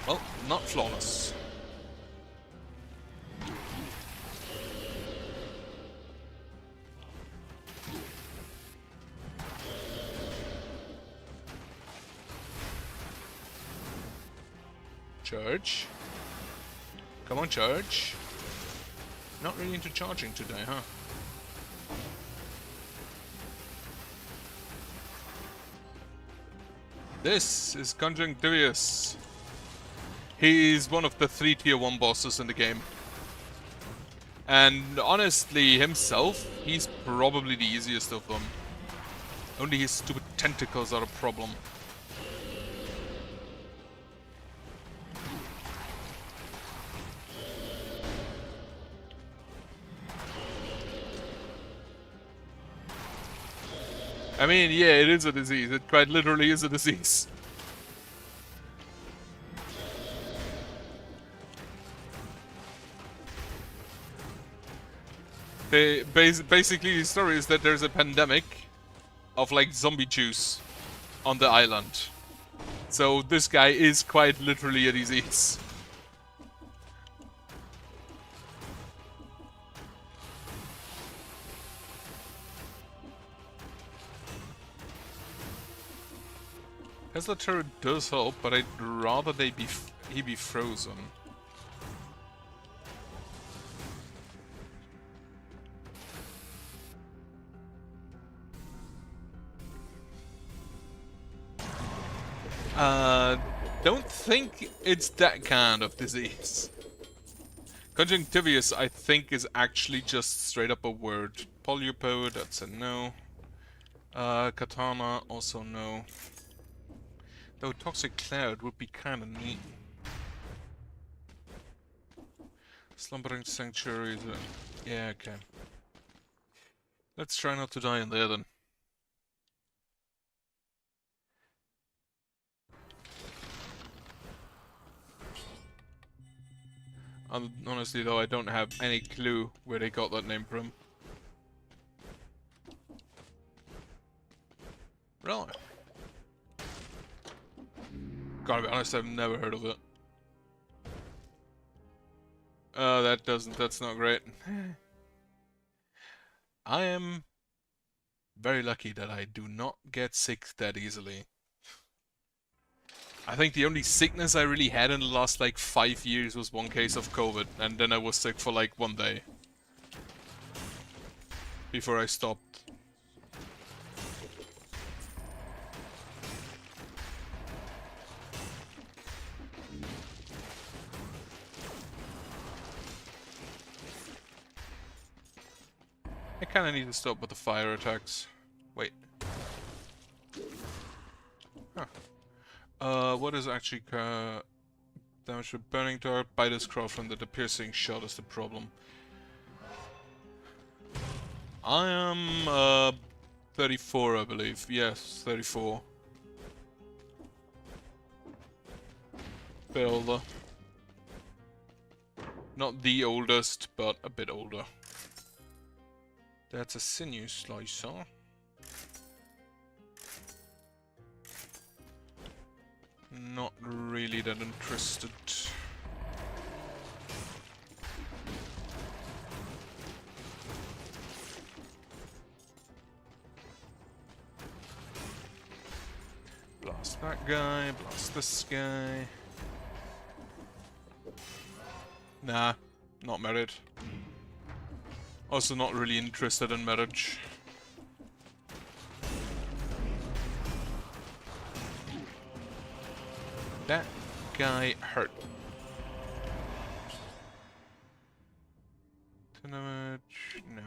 Well, not flawless. Charge. Come on, charge. Not really into charging today, huh? This is Conjunctivius. He's one of the 3 tier 1 bosses in the game. And honestly, himself, he's probably the easiest of them. Only his stupid tentacles are a problem. I mean, yeah, it is a disease. It quite literally is a disease. Basically, the story is that there's a pandemic of, like, zombie juice on the island. So this guy is quite literally a disease. Tesla turret does help, but I'd rather he be frozen. Don't think it's that kind of disease. Conjunctivius, I think, is actually just straight up a word. Polypo, that's a no. Katana, also no. Though Toxic Cloud would be kinda neat. Slumbering Sanctuary, yeah, okay. Let's try not to die in there then. Honestly though, I don't have any clue where they got that name from. Right. Gotta be honest, I've never heard of it. That's not great. I am very lucky that I do not get sick that easily. I think the only sickness I really had in the last like 5 years was one case of COVID, and then I was sick for like 1 day before I stopped. I kinda need to stop with the fire attacks. Wait. Huh. What is actually damage with burning dart? Biter's Crow from the piercing shot is the problem. I am 34, I believe. Yes, 34. Bit older. Not the oldest, but a bit older. That's a sinew slicer. Not really that interested. Blast that guy, blast this guy. Nah, not married. Also not really interested in marriage. That guy hurt. Damage? No.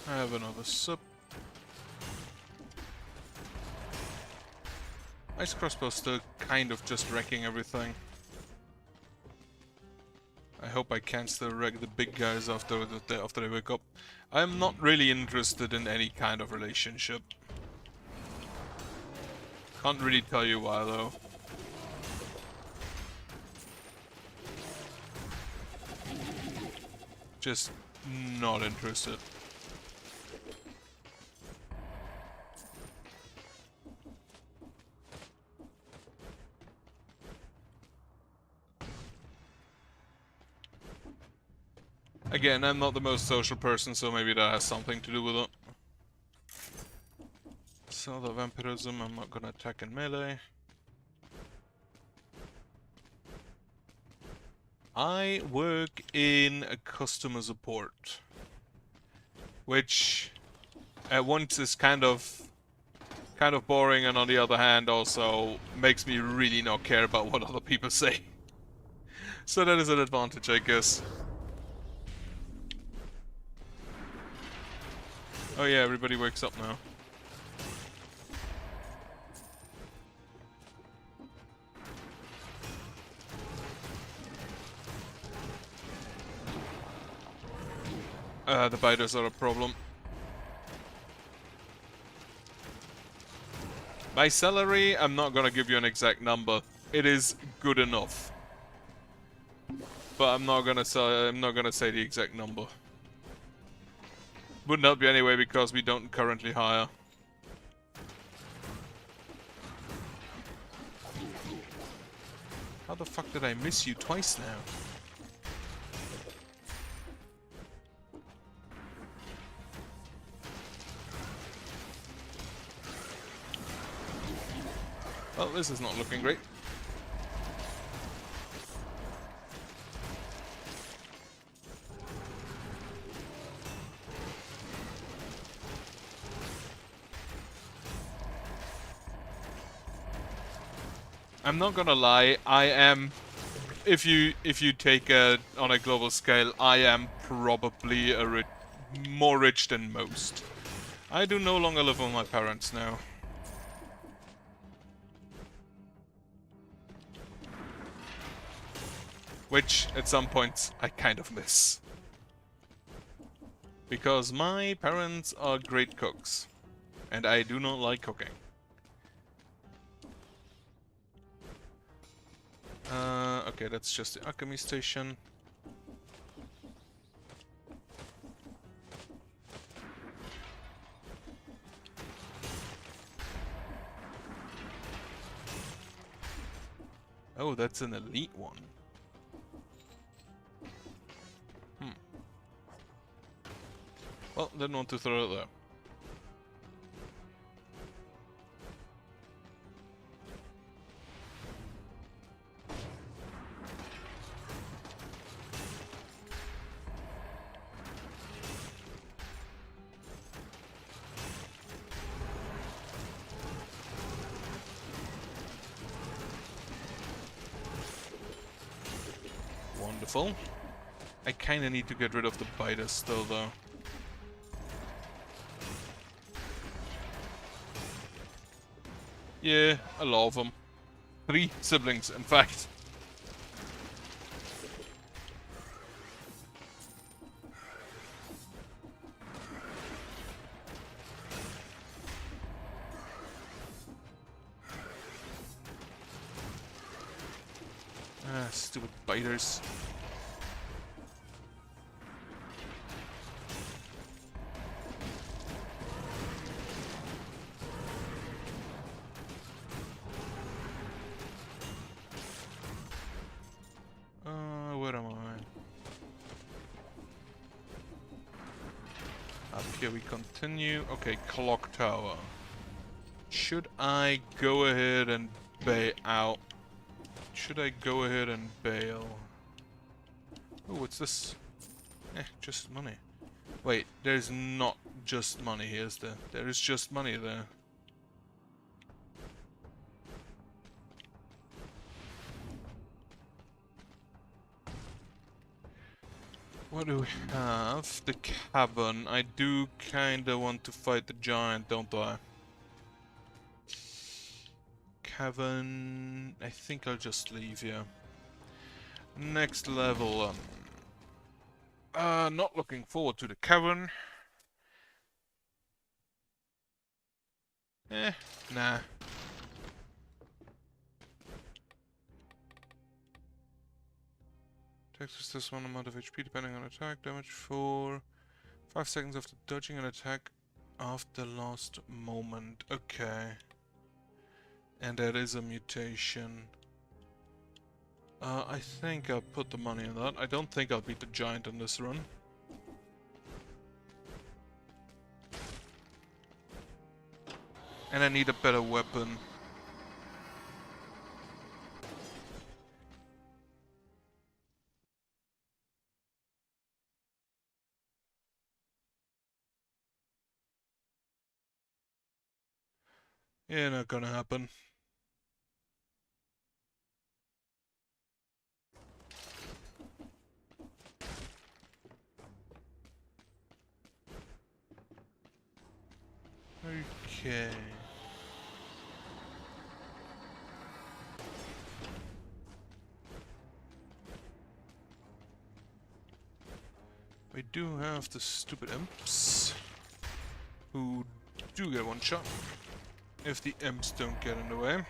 I have another sub. Ice crossbow still kind of just wrecking everything. I hope I can still wreck the big guys after they wake up. I'm not really interested in any kind of relationship. Can't really tell you why though. Just not interested. Again, I'm not the most social person, so maybe that has something to do with it. So the vampirism, I'm not gonna attack in melee. I work in a customer support, which at once is kind of boring, and on the other hand also makes me really not care about what other people say. So that is an advantage, I guess. Oh yeah, everybody wakes up now. The biters are a problem. My salary, I'm not gonna give you an exact number. It is good enough. But I'm not gonna say the exact number. Wouldn't help you anyway because we don't currently hire. How the fuck did I miss you twice now? Well, this is not looking great. I'm not gonna lie, I am, if you take it on a global scale, I am probably more rich than most. I do no longer live with my parents now. Which, at some points, I kind of miss. Because my parents are great cooks, and I do not like cooking. Okay, that's just the alchemy station. Oh, that's an elite one. Well, didn't want to throw it there. Wonderful. I kinda need to get rid of the biters still, though. Yeah, a lot of them. 3 siblings, in fact. Ah, stupid biters. Where am I? Up here we continue. Okay, clock tower. Should I go ahead and bail out? Should I go ahead and bail? Oh, what's this? Just money. Wait, there's not just money here, is there? There is just money there. What do we have? The cavern. I do kinda want to fight the giant, don't I? Cavern... I think I'll just leave here. Next level. Not looking forward to the cavern. Nah. Takes this one amount of HP depending on attack. Damage for 5 seconds after dodging an attack after last moment. Okay. And that is a mutation. I think I'll put the money in that. I don't think I'll beat the giant in this run. And I need a better weapon. Yeah, not gonna happen. Okay. We do have the stupid imps who do get one shot if the imps don't get in the way.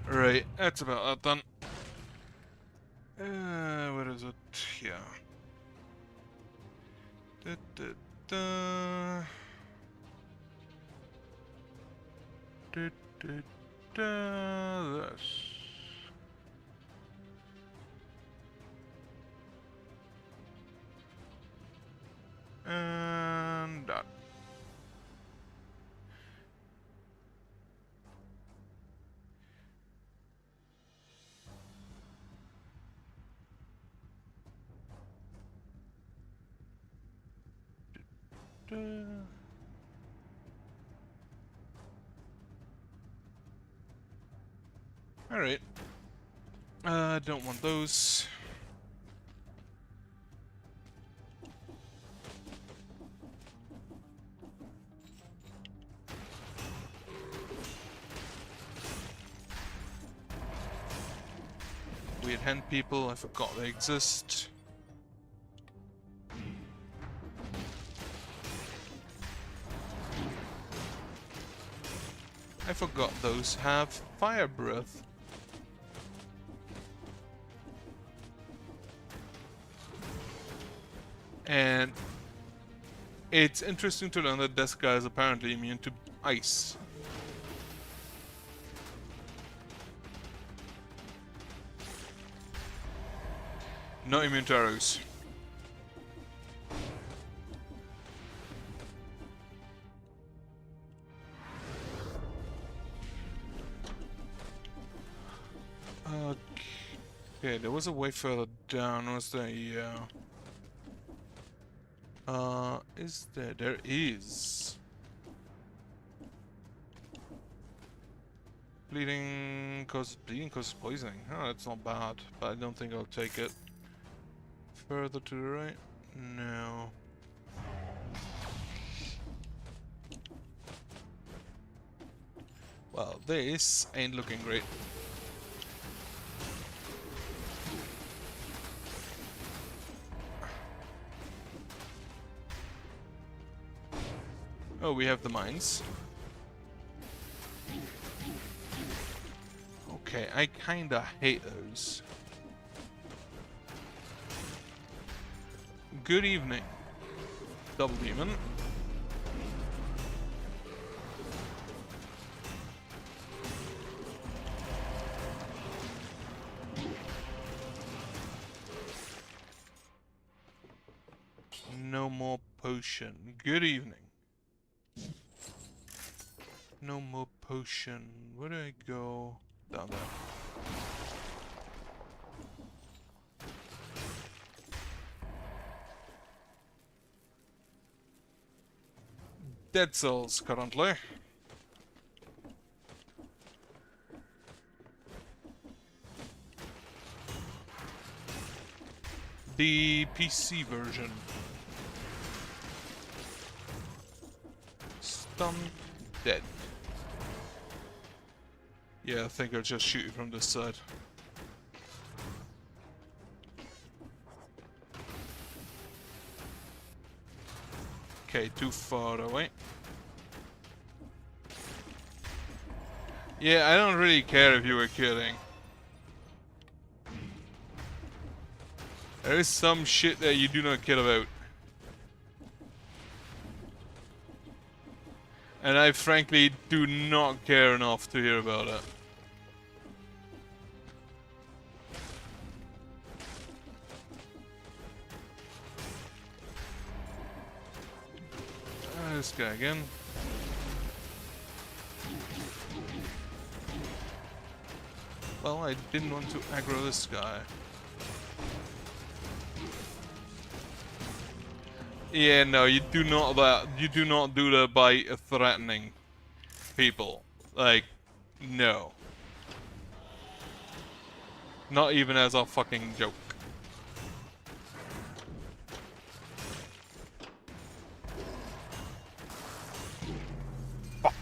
Right, that's about that done. Where is it? Yeah. Da, da, da. Da, da, da. This. And that. Alright. Don't want those. Weird hen people, I forgot they exist. I forgot those have fire breath. And it's interesting to learn that this guy is apparently immune to ice. Not immune to arrows. Okay, there was a way further down, was there? Yeah. Is there? There is. Bleeding causes poisoning. Oh, that's not bad, but I don't think I'll take it. Further to the right? No. Well, this ain't looking great. Oh, we have the mines. Okay, I kinda hate those. Good evening. Double demon. No more potion. Good evening. No more potion. Where do I go? Down there. Dead cells currently. The PC version. Stun, dead. Yeah, I think I'll just shoot you from this side. Okay, too far away. Yeah, I don't really care if you were kidding. There is some shit that you do not care about. And I frankly do not care enough to hear about it. This guy again. Well, I didn't want to aggro this guy. Yeah, no, you do not do that by threatening people. Like, no. Not even as a fucking joke. Fuck.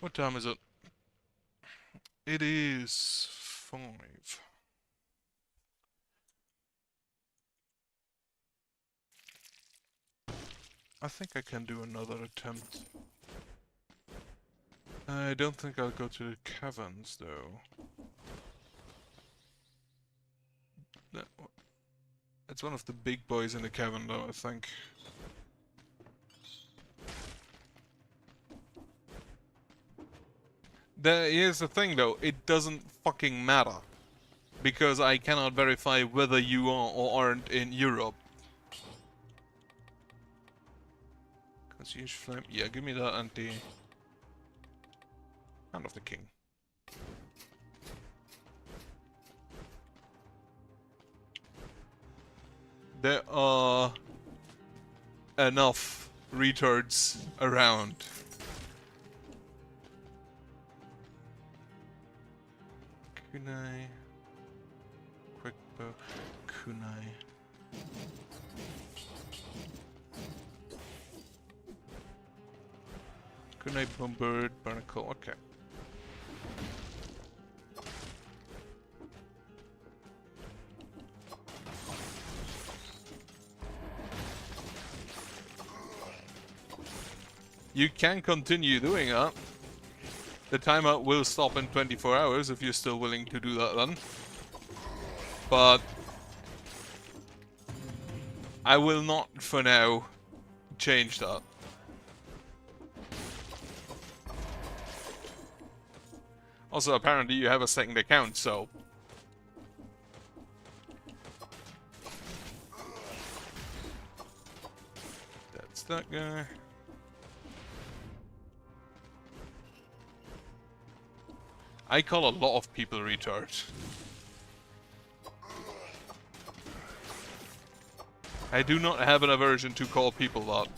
What time is it? It is 5. I think I can do another attempt. I don't think I'll go to the caverns, though. No, it's one of the big boys in the cavern, though, I think. Here's the thing, though. It doesn't fucking matter. Because I cannot verify whether you are or aren't in Europe. Concierge flame. Yeah, give me that anti. Hand of the king. There are enough retards around. Kunai. Quick bow. Kunai. Kunai Bombard, Barnacle, okay. You can continue doing that. The timeout will stop in 24 hours if you're still willing to do that then. But I will not, for now, change that. Also, apparently you have a second account, so that guy. I call a lot of people retard. I do not have an aversion to call people that.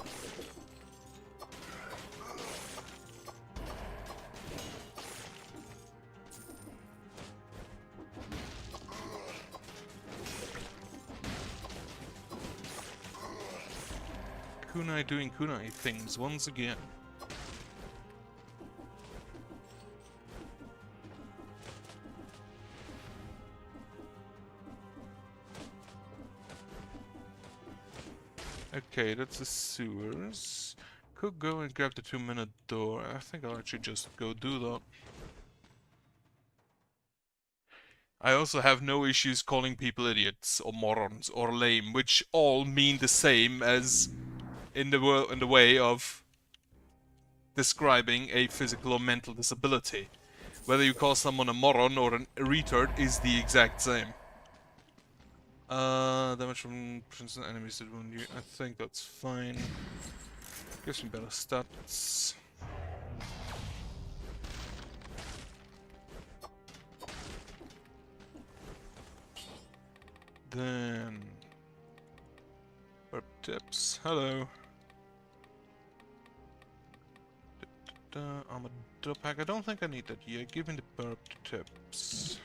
Kunai doing kunai things once again. Okay, that's the sewers. Could go and grab the 2-minute door. I think I'll actually just go do that. I also have no issues calling people idiots or morons or lame, which all mean the same as in the way of describing a physical or mental disability. Whether you call someone a moron or a retard is the exact same. Damage from persistent enemies that wound you. I think that's fine. Gives me better stats. Then... Burp tips. Hello. Armored pack. I don't think I need that yet. Give me the burp tips.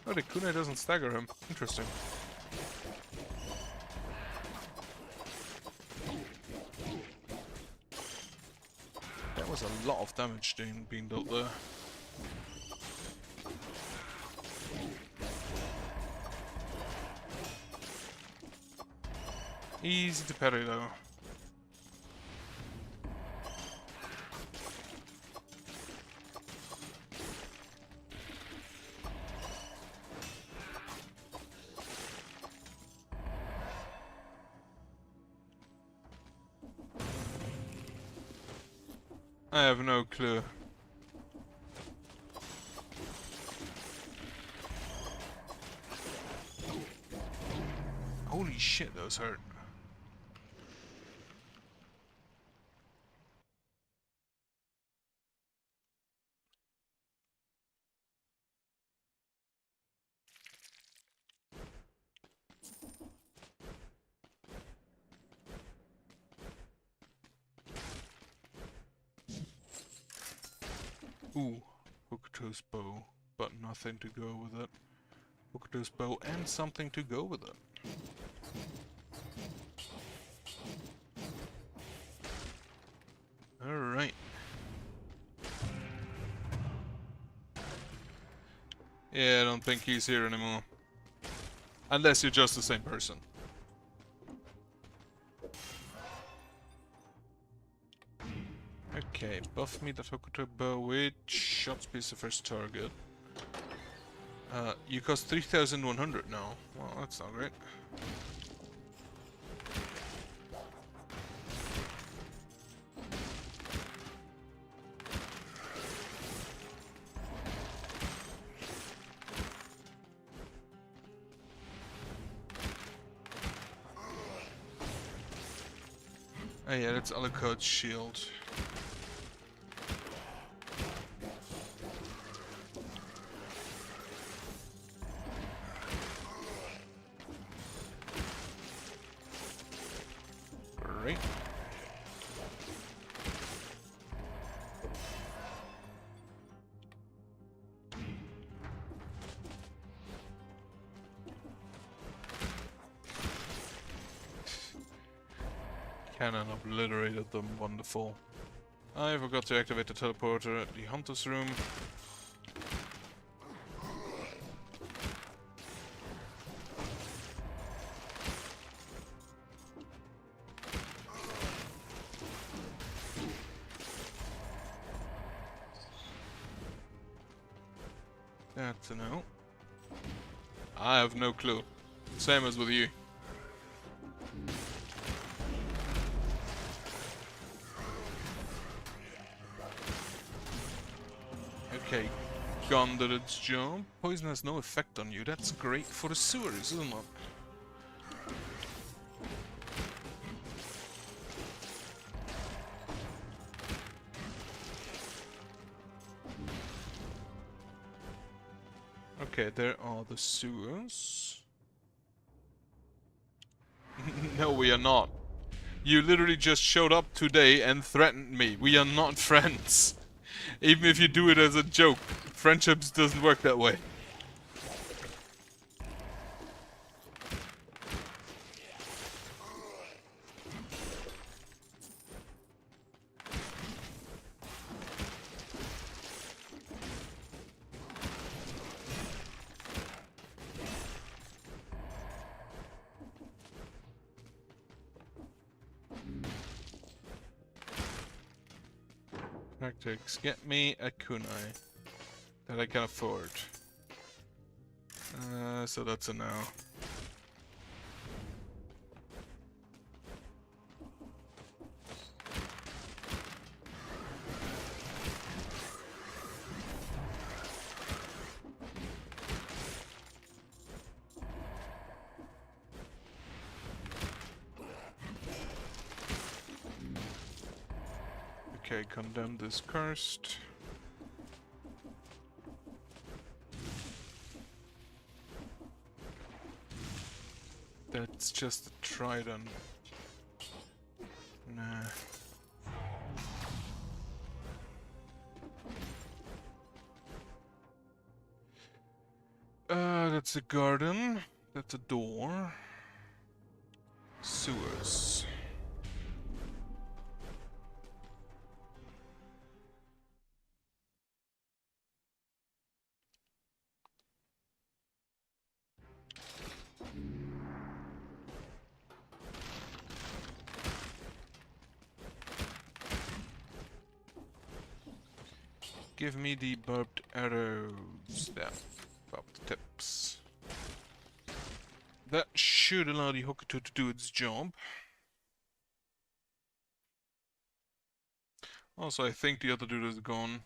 Oh, the kunai doesn't stagger him. Interesting. That was a lot of damage being dealt there. Easy to parry though. I have no clue. Holy shit, those hurt. Ooh, Hokuto's bow, but nothing to go with it. Hokuto's bow and something to go with it. Alright. Yeah, I don't think he's here anymore. Unless you're just the same person. Okay, buff me that Hokuto bow with shot speed the first target. You cost 3,100 now. Well, that's not great. Oh yeah, that's Alucard's shield. Great. Cannon obliterated them, wonderful. I forgot to activate the teleporter at the Hunter's room. That's a no. I have no clue. Same as with you. Okay, gun did its job. Poison has no effect on you. That's great for the sewers, isn't it? Okay, there are the sewers. No, we are not. You literally just showed up today and threatened me. We are not friends. Even if you do it as a joke. Friendships doesn't work that way. Tactics. Get me a kunai that I can afford. So that's a no. Okay, condemn this cursed. That's just a trident. Nah. That's a garden. That's a door. Sewers. Give me the barbed arrows. There. Barbed tips. That should allow the Hokuto to do its job. Also, I think the other dude is gone.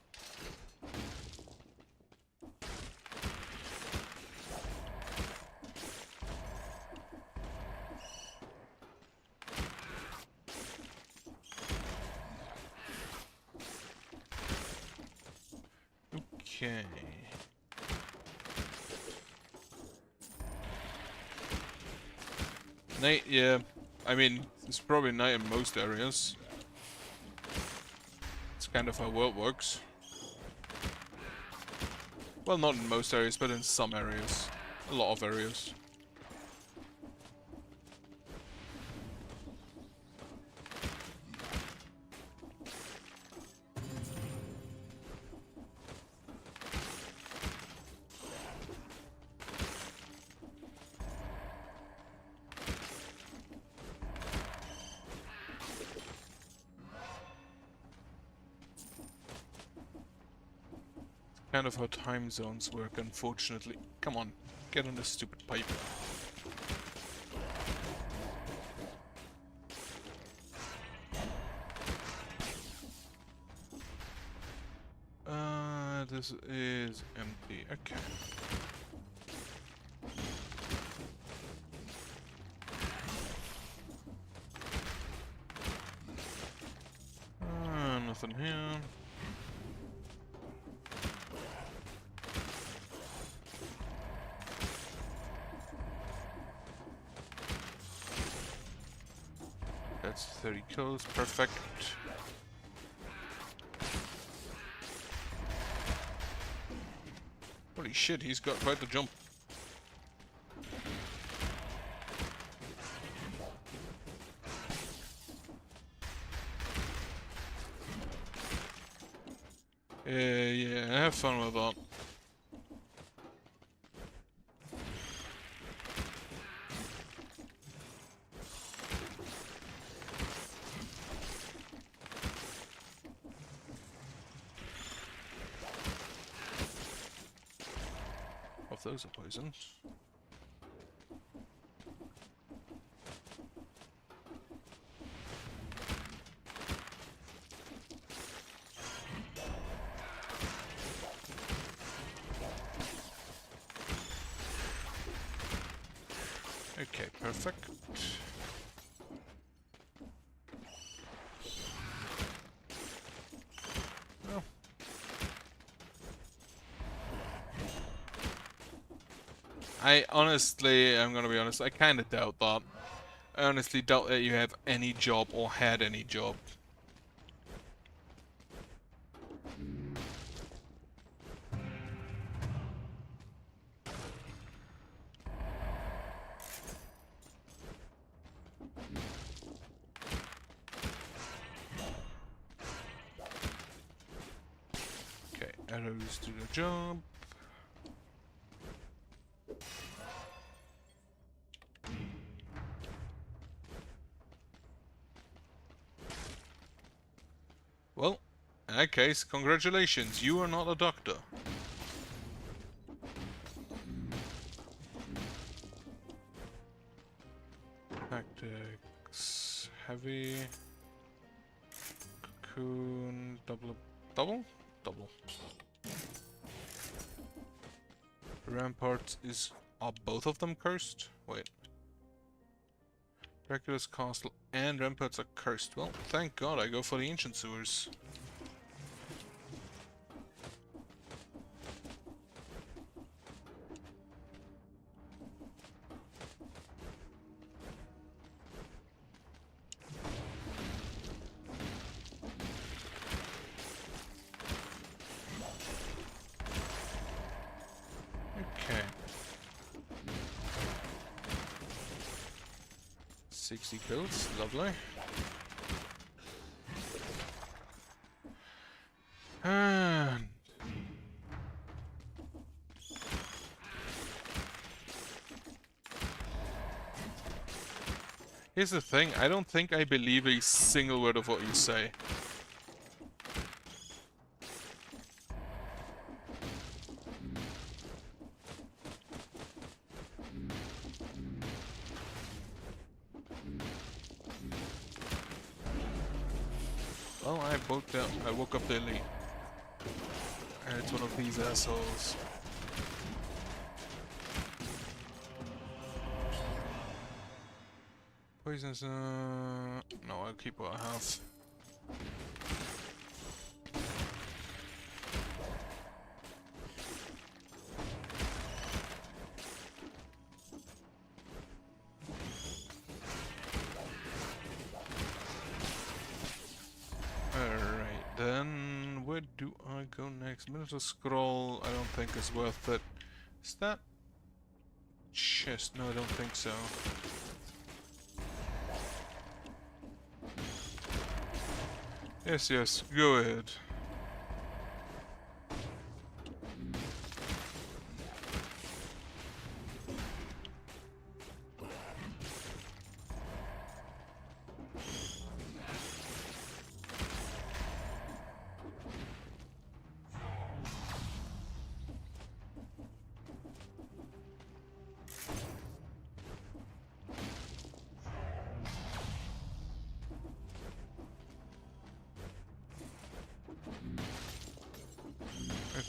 Okay. Night, yeah. I mean, it's probably night in most areas. It's kind of how world works. Well, not in most areas, but in some areas. A lot of areas. Kind of how time zones work, unfortunately. Come on, get on this stupid pipe. This is empty. Okay. Nothing here. That's 30 kills, perfect. Holy shit, he's got quite the jump. Yeah, have fun with that. Those are poisoned. Okay, perfect. Well. I'm gonna be honest, I kinda doubt that. I honestly doubt that you have any job or had any job. Okay, arrows do the job. Well, in that case, congratulations, you are not a doctor. Tactics, heavy, cocoon, double? Double. Ramparts are both of them cursed? Wait. Dracula's castle and ramparts are cursed. Well, thank God I go for the ancient sewers. Okay. 60 kills, lovely. And here's the thing, I don't think I believe a single word of what you say. Well, I woke up the elite. And it's one of these assholes. Poisonous, no, I'll keep what I have. Alright, then where do I go next? Minotaur Scroll, I don't think is worth it. Is that chest? No, I don't think so. Yes, go ahead.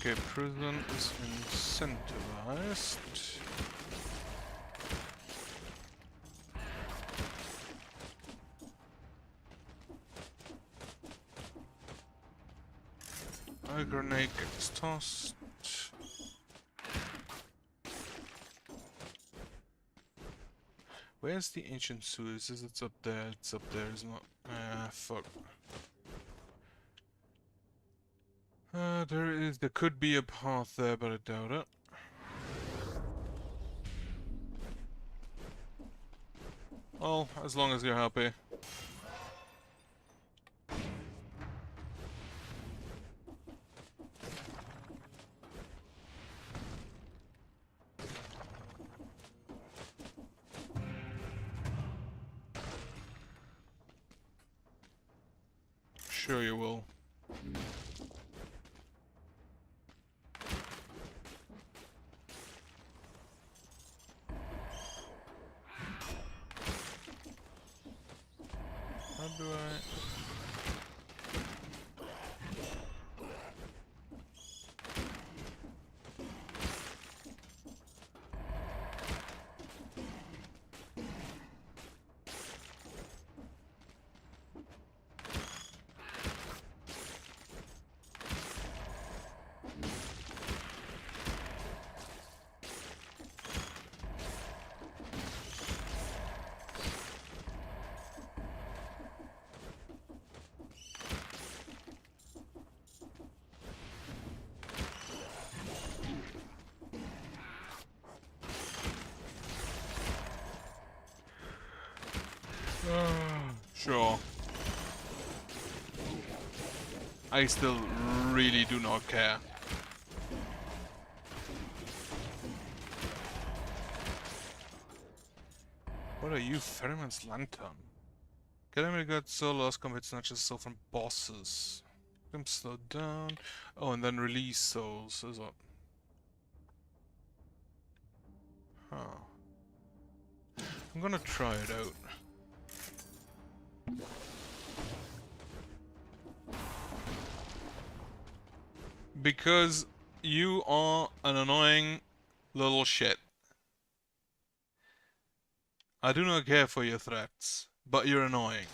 Okay, prison is incentivized. A grenade gets tossed. Where's the ancient sewers? Is it up there? It's up there, isn't it? Ah, fuck. There could be a path there, but I doubt it. Well, as long as you're happy. Sure you will. How do I... Sure. I still really do not care. What are you? Ferryman's Lantern. Get enemy got so lost combat snatches soul from bosses. Them slow down. Oh, and then release souls as well. Huh. I'm gonna try it out. Because you are an annoying little shit. I do not care for your threats, but you're annoying.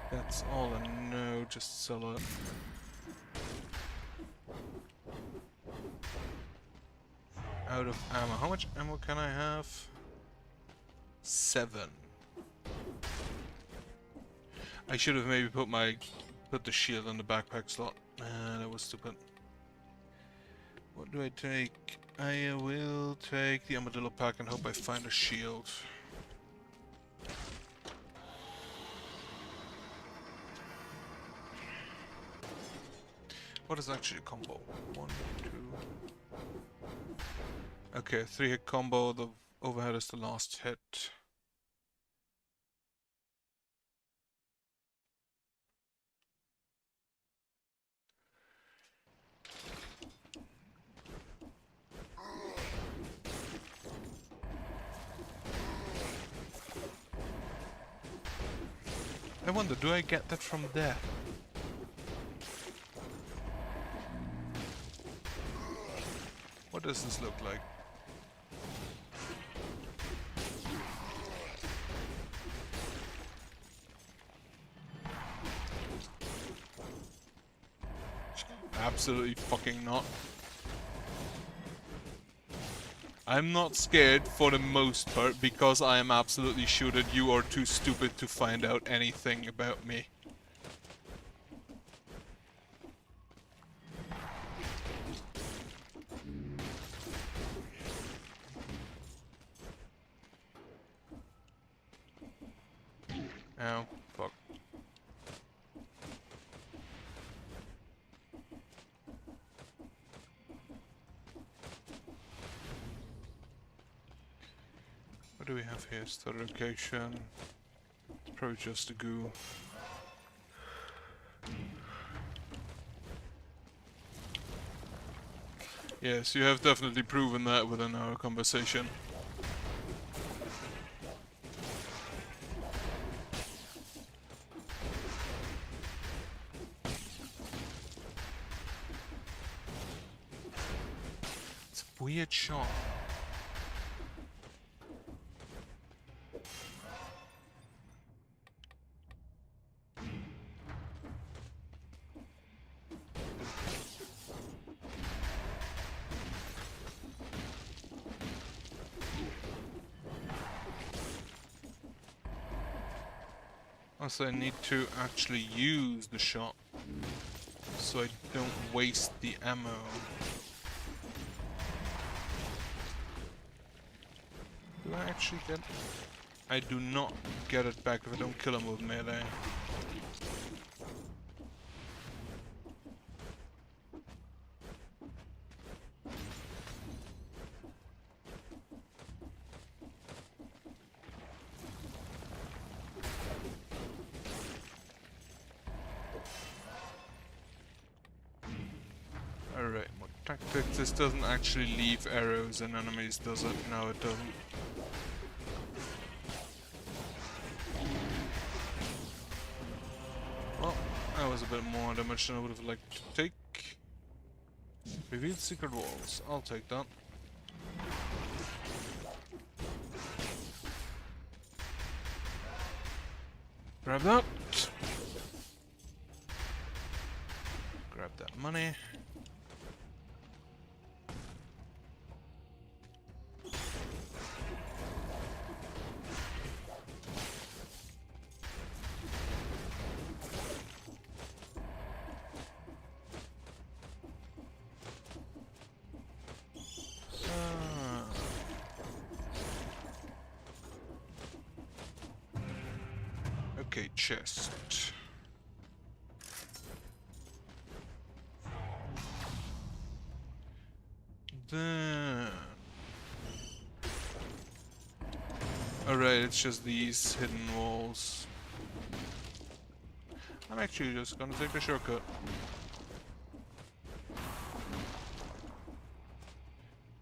That's all I know, just sell it. Out of ammo. How much ammo can I have? 7. I should have maybe put the shield in the backpack slot. That was stupid. What do I take? I will take the armadillo pack and hope I find a shield. What is actually a combo? 1, 2. Okay, 3-hit combo. The overhead is the last hit. I wonder, do I get that from there? What does this look like? Absolutely fucking not. I'm not scared for the most part because I am absolutely sure that you are too stupid to find out anything about me. Oh, fuck. What do we have here? Start location. It's probably just a goo. Yes, you have definitely proven that within our conversation. It's a weird shot. Also, I need to actually use the shot so I don't waste the ammo. Do I actually get... I do not get it back if I don't kill him with melee. Alright, more tactics. This doesn't actually leave arrows in enemies, does it? No, it doesn't. Well, that was a bit more damage than I would have liked to take. Revealed secret walls. I'll take that. Grab that. Grab that money. Okay, chest. Then... Alright, it's just these hidden walls. I'm actually just gonna take the shortcut.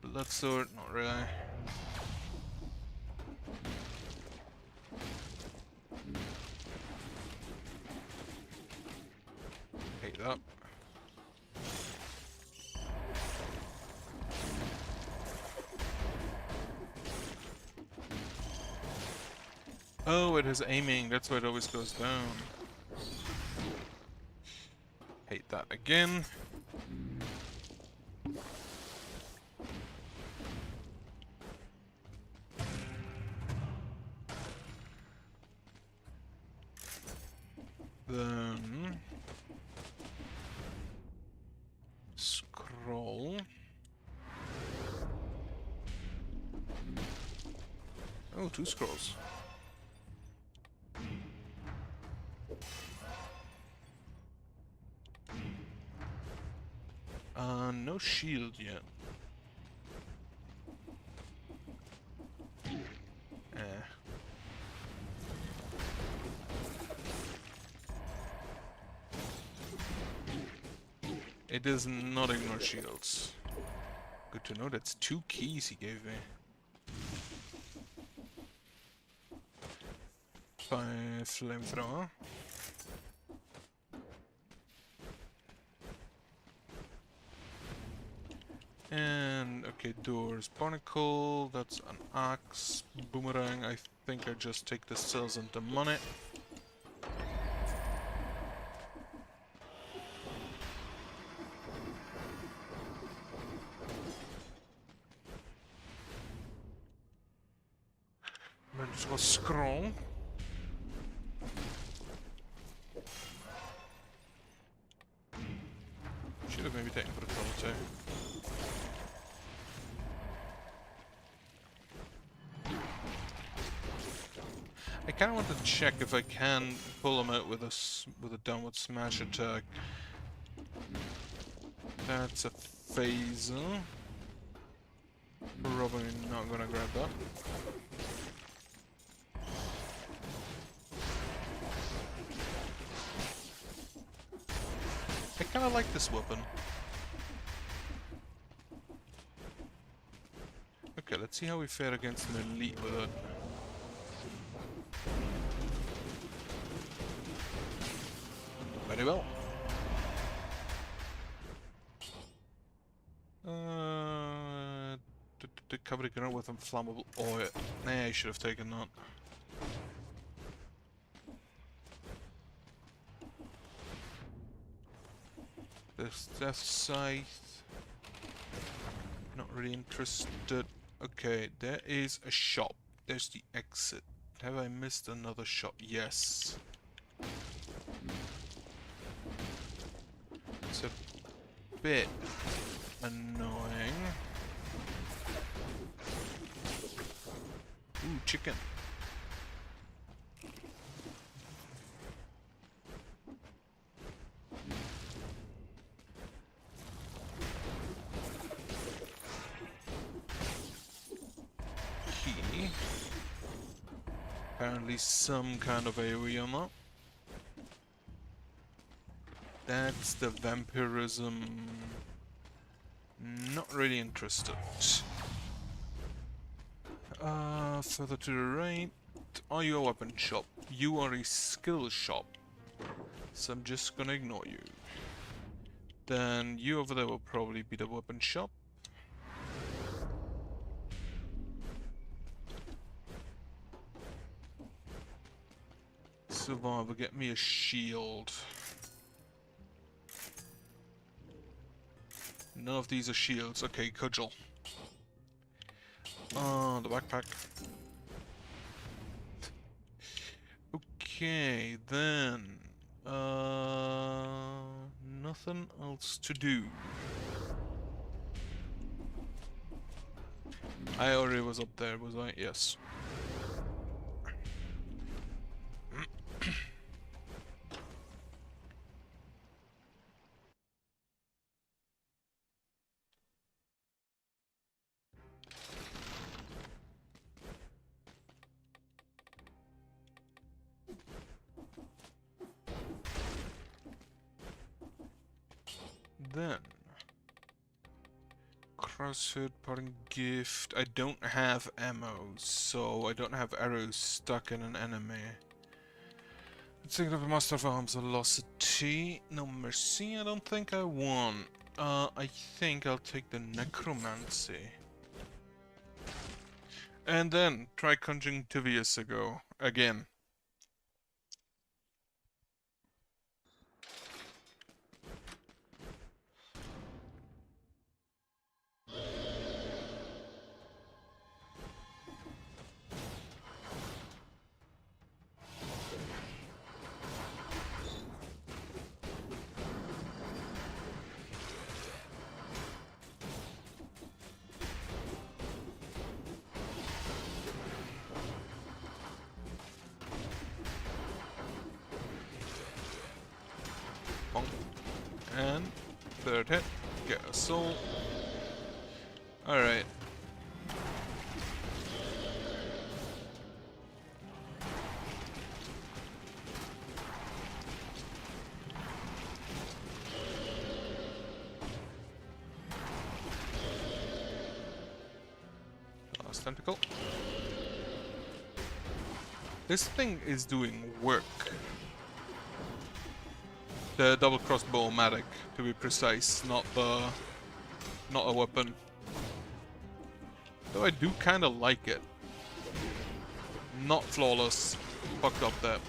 Blood sword, not really. Hate that. Oh, it is aiming, that's why it always goes down. Hate that again. Then... Scroll. Oh, 2 scrolls. No shield yet. It does not ignore shields. Good to know, that's 2 keys he gave me. 5 flamethrower. And, okay, doors, barnacle, that's an axe, boomerang, I think I just take the cells and the money. Let's go scroll. Should have maybe taken protocol too. I kind of want to check if I can pull him out with a downward smash attack. That's a phaser. Probably not gonna grab that. I kind of like this weapon. Okay, let's see how we fare against an elite with it. Very well. Cover the grenade with inflammable oil. Nah, I should have taken that. This death scythe. Not really interested. Okay, there is a shop. There's the exit. Have I missed another shop? Yes. It's a bit annoying. Ooh, chicken. Key. Apparently some kind of AoE on that. That's the vampirism. Not really interested. Further to the right. Are you a weapon shop? You are a skill shop. So I'm just gonna ignore you. Then you over there will probably be the weapon shop. Survivor, get me a shield. None of these are shields. Okay, cudgel. The backpack. Okay, then. Nothing else to do. I already was up there, was I? Yes. then... Crossfit, parting gift... I don't have ammo, so I don't have arrows stuck in an enemy. Let's take up a Master of Arms Velocity. No Mercy, I don't think I want. I think I'll take the Necromancy. And then, try Conjunctivius ago. Again. Bonk. And third hit. Get a soul. Alright. Last tentacle. This thing is doing work. The double crossbow-matic, to be precise, not a weapon. Though I do kind of like it. Not flawless. Fucked up there.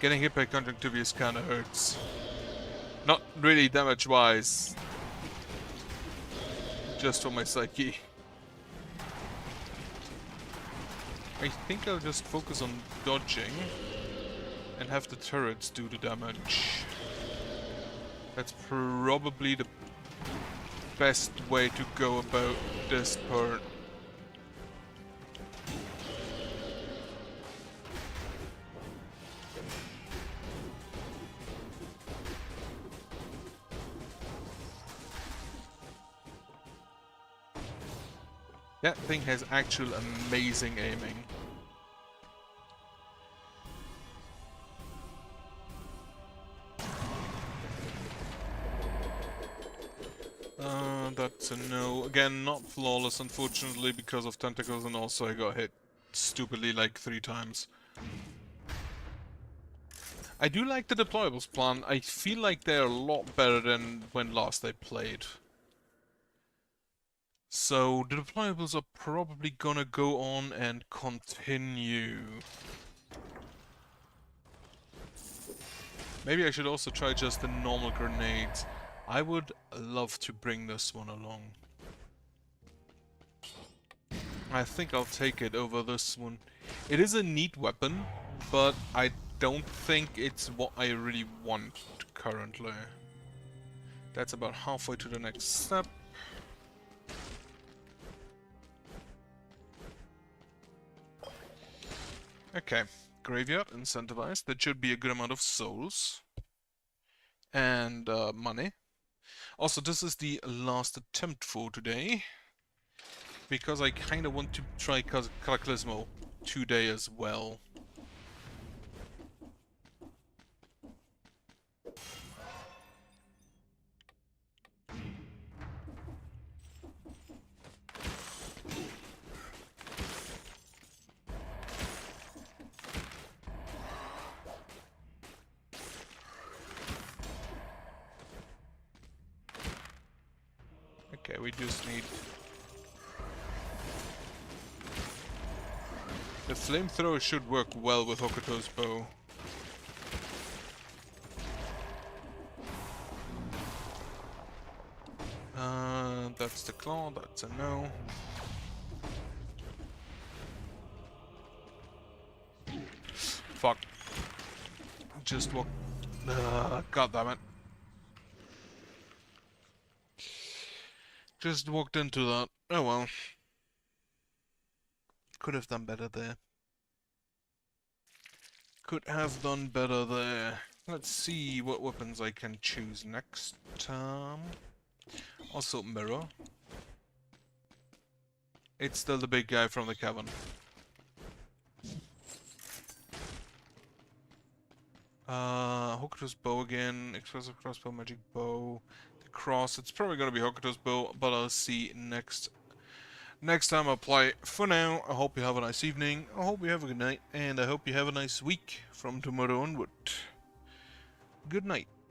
Getting hit by Conjunctivius kind of hurts. Not really damage-wise. Just for my psyche. I think I'll just focus on dodging and have the turrets do the damage. That's probably the best way to go about this part. That thing has actual amazing aiming. That's a no. Again, not flawless, unfortunately, because of tentacles, and also I got hit stupidly like 3 times. I do like the deployables plan. I feel like they're a lot better than when last I played. So, the deployables are probably gonna go on and continue. Maybe I should also try just the normal grenades. I would love to bring this one along. I think I'll take it over this one. It is a neat weapon, but I don't think it's what I really want currently. That's about halfway to the next step. Okay, graveyard incentivized. That should be a good amount of souls. And money. Also, this is the last attempt for today. Because I kind of want to try Cataclysmo today as well. Okay, we just need... The flamethrower should work well with Hokuto's bow. That's the claw, that's a no. Fuck. Just walk... God damn it. Just walked into that. Oh well. Could have done better there. Could have done better there. Let's see what weapons I can choose next time. Also mirror. It's still the big guy from the cavern. Hokuto's bow again. Explosive crossbow, magic bow. The cross. It's probably gonna be Hokuto's bow, but I'll see next time I play. For now, I hope you have a nice evening. I hope you have a good night, and I hope you have a nice week from tomorrow onward. Good night.